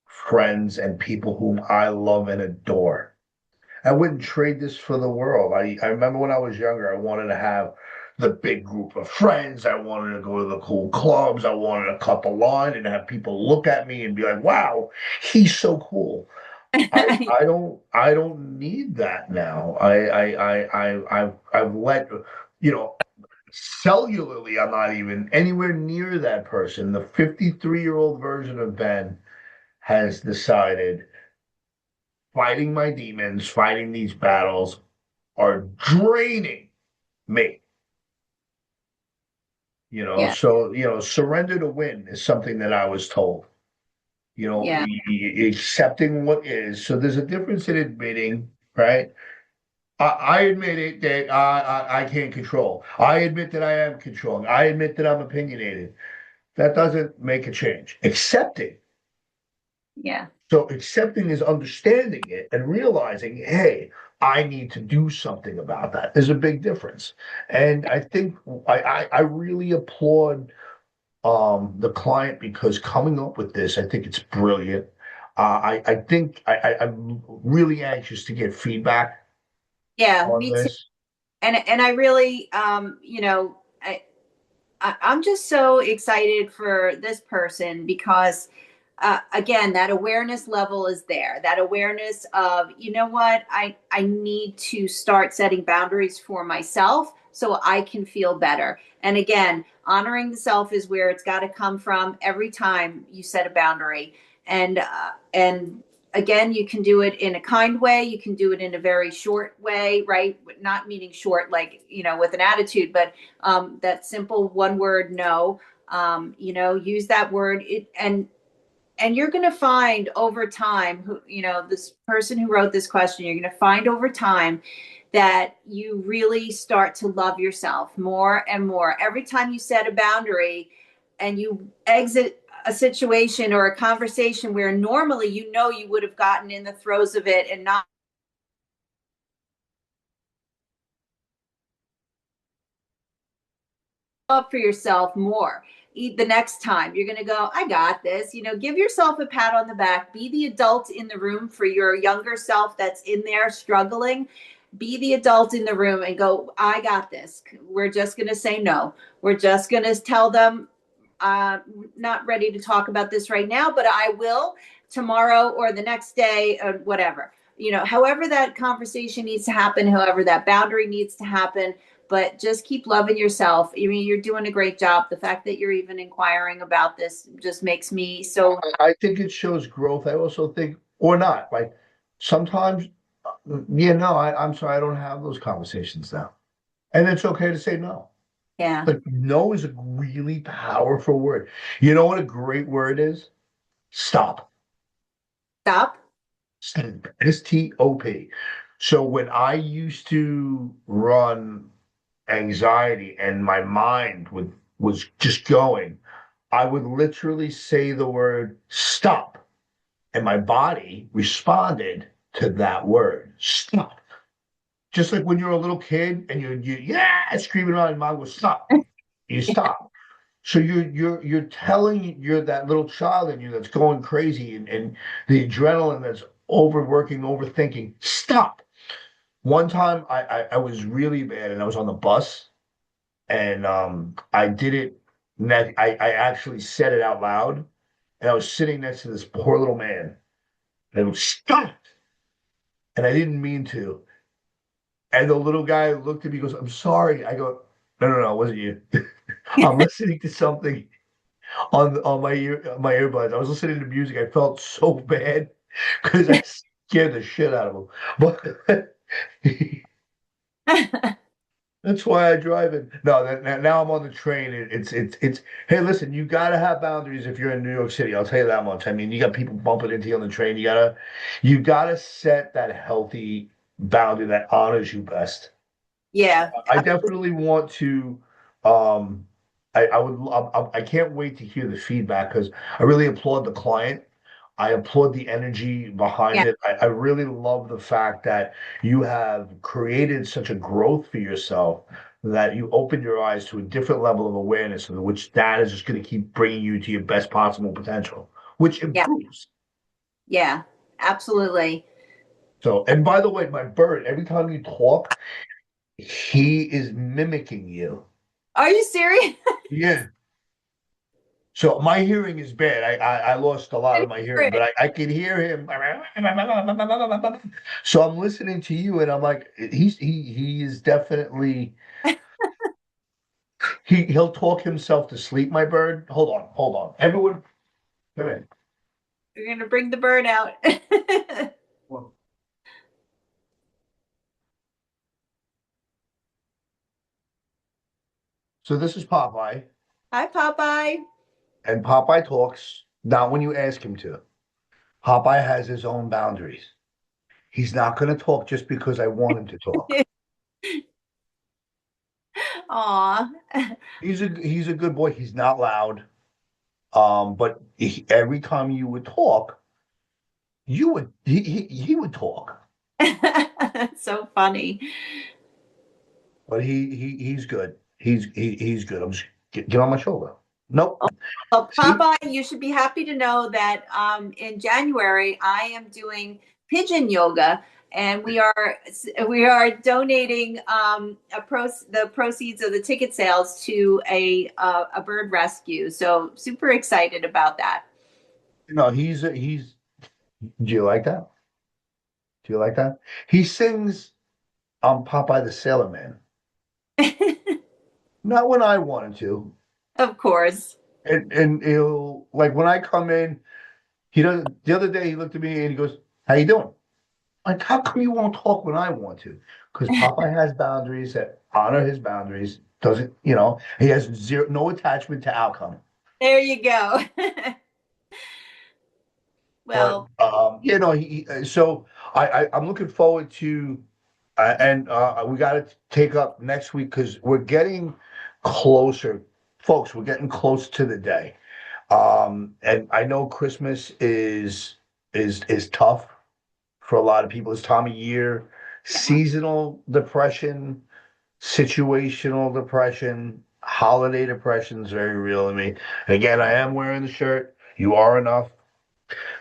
friends and people whom I love and adore. I wouldn't trade this for the world. I remember when I was younger, I wanted to have the big group of friends. I wanted to go to the cool clubs. I wanted to cut the line and have people look at me and be like, wow, he's so cool. I don't need that now. I've let, you know, cellularly, I'm not even anywhere near that person. The 53-year-old version of Ben has decided fighting my demons, fighting these battles are draining me. Yeah. So surrender to win is something that I was told. Yeah. Accepting what is. So there's a difference in admitting, right? I admit it that I can't control. I admit that I am controlling. I admit that I'm opinionated. That doesn't make a change. Accepting. Yeah. So accepting is understanding it and realizing, hey, I need to do something about that. There's a big difference. And I think I really applaud the client because coming up with this, I think it's brilliant. I think I'm really anxious to get feedback Yeah. on Me too. this. And I really, I'm just so excited for this person because, again, that awareness level is there. That awareness of, you know what, I need to start setting boundaries for myself so I can feel better. And again, honoring the self is where it's got to come from every time you set a boundary. And again, you can do it in a kind way. You can do it in a very short way, right? Not meaning short, like, with an attitude, but that simple one word no. Use that word and you're going to find over time who, this person who wrote this question, you're going to find over time that you really start to love yourself more and more every time you set a boundary and you exit a situation or a conversation where normally you would have gotten in the throes of it and not up for yourself more. The next time you're going to go, I got this. Give yourself a pat on the back. Be the adult in the room for your younger self that's in there struggling. be the adult in the room and go, I got this. We're just going to say no. We're just going to tell them, not ready to talk about this right now, but I will tomorrow or the next day or whatever. However that conversation needs to happen, however that boundary needs to happen, but just keep loving yourself. I mean, you're doing a great job. The fact that you're even inquiring about this just makes me so. I think it shows growth. I also think, or not, like sometimes, I'm sorry, I don't have those conversations now. And it's okay to say no. Yeah. But no is a really powerful word. You know what a great word is? Stop. Stop. Stop. STOP. So when I used to run anxiety and my mind was just going, I would literally say the word stop. And my body responded to that word. Stop. Just like when you're a little kid and you screaming around, your mom goes, stop. You stop. So you're telling you're that little child in you that's going crazy and the adrenaline that's overworking, overthinking, stop. One time I was really bad and I was on the bus and I did it I actually said it out loud and I was sitting next to this poor little man and it was stop. And I didn't mean to. And the little guy looked at me, goes, I'm sorry. I go, no, it wasn't you. I'm listening to something on my earbuds. I was listening to music. I felt so bad because I scared the shit out of him. But that's why I drive it. No, now I'm on the train. It's. Hey, listen, you gotta have boundaries if you're in New York City. I'll tell you that much. I mean, you got people bumping into you on the train. You gotta set that healthy boundary that honors you best. Yeah. I definitely want to. Um, I would. I can't wait to hear the feedback because I really applaud the client. I applaud the energy behind Yeah. it. I really love the fact that you have created such a growth for yourself that you opened your eyes to a different level of awareness, of which that is just going to keep bringing you to your best possible potential, which Yeah. improves. Yeah. Absolutely. So, and by the way, my bird, every time you talk, he is mimicking you. Are you serious? Yeah. So my hearing is bad. I lost a lot of my hearing, but I can hear him. So I'm listening to you, and I'm like, he is definitely he'll talk himself to sleep. My bird. Hold on. Everyone, come in. You're gonna bring the bird out. So this is Popeye, Hi, Popeye. and Popeye talks not when you ask him to. Popeye has his own boundaries. He's not going to talk just because I want him to talk. Aw. He's a good boy. He's not loud. But every time you would talk, he would talk. That's so funny. But he's good. He's good. I'm just get on my shoulder. Nope. Well, See, Popeye, you should be happy to know that in January I am doing pigeon yoga, and we are donating the proceeds of the ticket sales to a bird rescue. So super excited about that. he's. Do you like that? Do you like that? He sings Popeye the Sailor Man. Not when I wanted to. Of course. And he'll like when I come in, he doesn't. The other day he looked at me and he goes, "How you doing?" Like, how come you won't talk when I want to? Because Popeye has boundaries that honor his boundaries. Doesn't, he has no attachment to outcome. There you go. But Well, so I'm looking forward to, and we got to take up next week because we're getting closer, folks. We're getting close to the day, and I know Christmas is tough for a lot of people. This time of year, yeah. seasonal depression, situational depression, holiday depression is very real to me. And again, I am wearing the shirt. You are enough.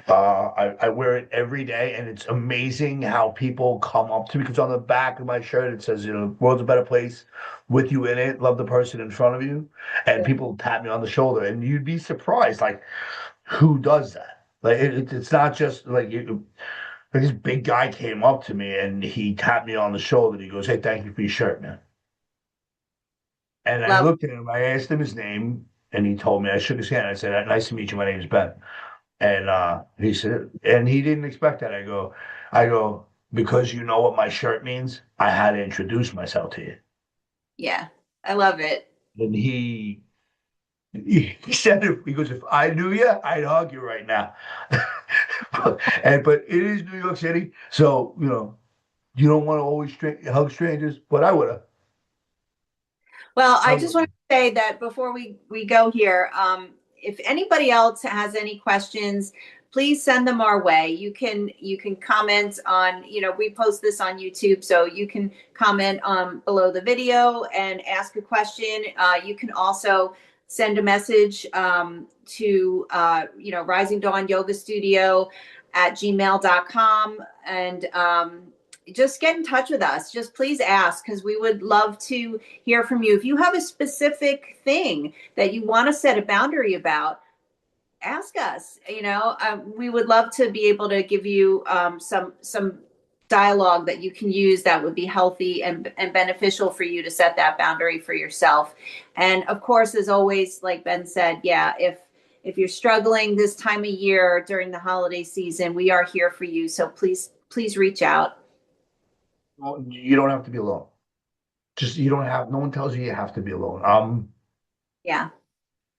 I wear it every day, and it's amazing how people come up to me because on the back of my shirt it says, "World's a better place with you in it. Love the person in front of you," and people tap me on the shoulder, and you'd be surprised, like who does that? Like it's not just like you. Like this big guy came up to me and he tapped me on the shoulder. He goes, "Hey, thank you for your shirt, man." And I Love. looked at him. I asked him his name, and he told me. I shook his hand. I said, "Nice to meet you. My name's Ben." And he said, and he didn't expect that. I go, because you know what my shirt means. I had to introduce myself to you. Yeah, I love it. And he said, he goes, "If I knew you, I'd hug you right now." But it is New York City, so you don't want to always hug strangers, but I would have. Well, I I just would. want to say that before we go here, if anybody else has any questions, please send them our way. You can comment on, we post this on YouTube, so you can comment below the video and ask a question. You can also send a message to Rising Dawn Yoga Studio at gmail.com, and just get in touch with us. Just please ask, because we would love to hear from you. If you have a specific thing that you want to set a boundary about, ask us. We would love to be able to give you some dialogue that you can use that would be healthy and beneficial for you to set that boundary for yourself. And of course, as always, like Ben said, yeah, if you're struggling this time of year during the holiday season, we are here for you. So please reach out. Well, you don't have to be alone. Just you don't have. No one tells you you have to be alone. Yeah.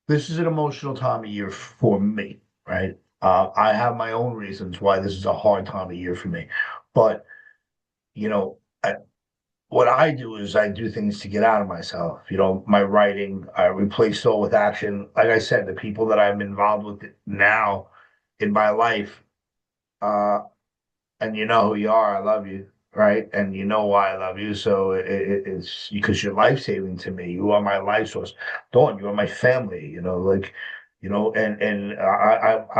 This is an emotional time of year for me, right? I have my own reasons why this is a hard time of year for me, but you know, I, what I do is I do things to get out of myself. My writing, I replace soul with action. Like I said, the people that I'm involved with now in my life, uh, and you know who you are. I love you, right? And you know why I love you. So it's because you're life saving to me. You are my life source. Dawn, you are my family. I'm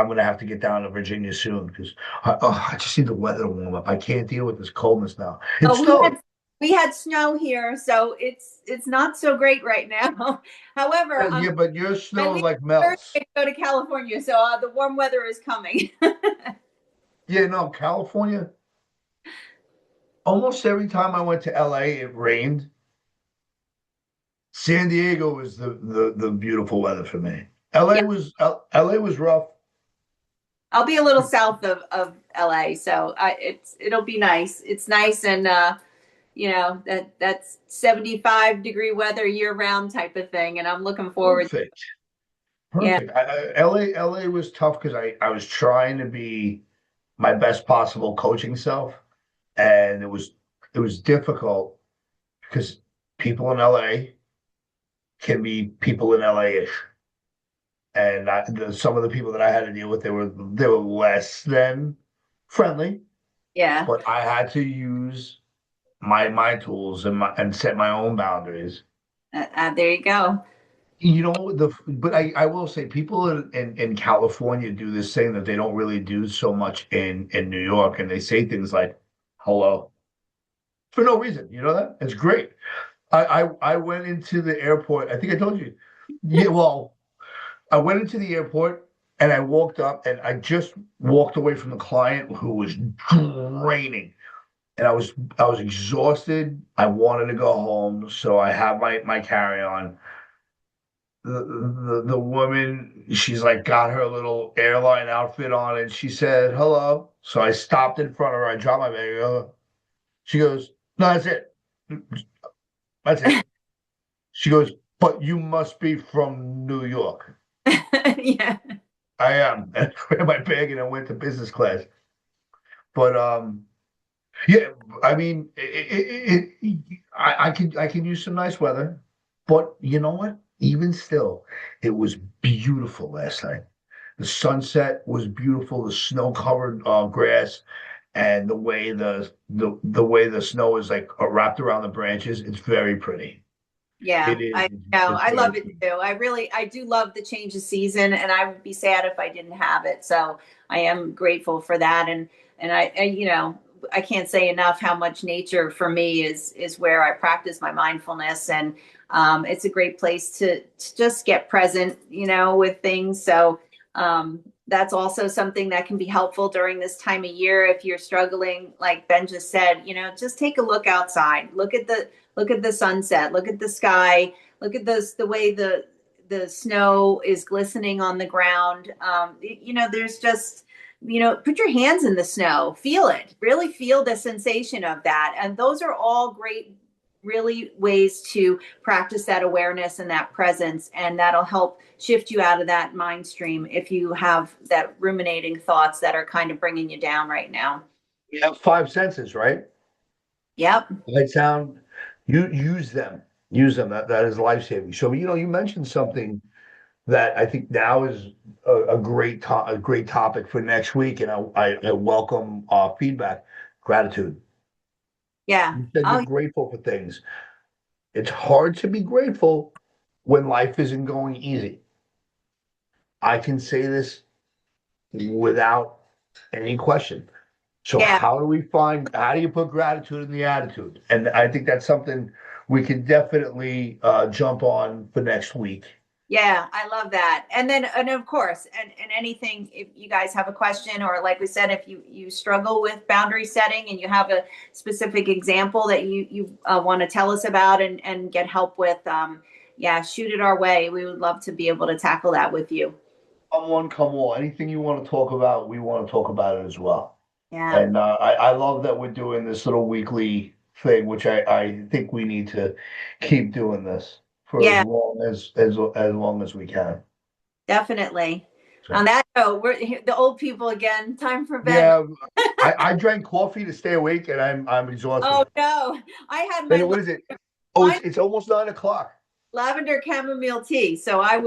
gonna have to get down to Virginia soon because I just need the weather to warm up. I can't deal with this coldness now. It's Oh, snowing. we had snow here, so it's not so great right now. However, Yeah, but your I snow leave like Thursday melts. to go to California, so the warm weather is coming. Yeah, no, California. Almost every time I went to LA, it rained. San Diego was the beautiful weather for me. Yeah, LA was rough. I'll be a little south of LA, so it'll be nice. It's nice, and that's 75-degree weather year round type of thing, and I'm looking forward. Perfect. Yeah, Perfect. LA was tough because I was trying to be my best possible coaching self, and it was difficult because people in LA can be people in LA-ish. And some of the people that I had to deal with, they were less than friendly, yeah. but I had to use my tools and set my own boundaries. There you go. But I will say people in California do this thing that they don't really do so much in New York, and they say things like hello for no reason. You know that? It's great. I went into the airport. I think I told you. Yeah, well, I went into the airport and I walked up and I just walked away from the client who was draining. And I was exhausted. I wanted to go home, so I have my carry on. The woman, she's like got her little airline outfit on, and she said hello. So I stopped in front of her. I dropped my bag. She goes, "No, that's it. That's it." She goes, "But you must be from New York." Yeah. I am. And I grabbed my bag and I went to business class. But yeah, I mean, I can use some nice weather, but you know what? Even still, it was beautiful last night. The sunset was beautiful. The snow-covered grass, and the way the snow is like wrapped around the branches. It's very pretty. Yeah, It is. I know. It's I very love it true. too. I do love the change of season, and I would be sad if I didn't have it. So I am grateful for that, and I can't say enough how much nature for me is where I practice my mindfulness, and it's a great place to just get present, with things. So that's also something that can be helpful during this time of year if you're struggling, like Ben just said. Just take a look outside, look at the sunset, look at the sky, look at the way the snow is glistening on the ground. There's just, put your hands in the snow, feel it, really feel the sensation of that. And those are all great, really ways to practice that awareness and that presence. And that'll help shift you out of that mind stream if you have that ruminating thoughts that are kind of bringing you down right now. We have five senses, right? Yep. Light, sound. You use them. Use them. That is life saving. So you mentioned something that I think now is a great topic for next week, and I welcome feedback. Gratitude. Yeah. You said you're Oh, grateful for things. It's hard to be grateful when life isn't going easy. I can say this without any question. So yeah. how do you put gratitude in the attitude? And I think that's something we can definitely jump on for next week. Yeah, I love that. And of course, and anything, if you guys have a question, or like we said, if you struggle with boundary setting and you have a specific example that you want to tell us about and get help with, yeah, shoot it our way. We would love to be able to tackle that with you. Come on, come on. Anything you want to talk about, we want to talk about it as well. Yeah. And I love that we're doing this little weekly thing, which I think we need to keep doing this for as Yeah, long as long as we can. definitely. On So that note, we're the old people again. Time for bed. yeah, I drank coffee to stay awake, and I'm exhausted. Oh no, I had And what is it? Oh, my it's almost 9 o'clock. lavender chamomile tea, so I'm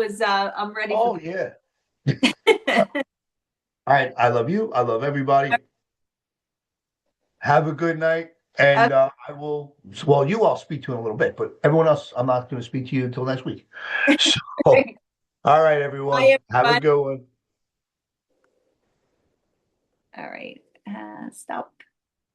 ready for Oh yeah. All right. I love you. I love everybody. Have a good night. And bed. I will, well, you I'll speak to in a little bit, but everyone else, I'm not going to speak to you until next week. So, Okay. all right, Bye, everyone. Have a everyone. good one. All right. Stop.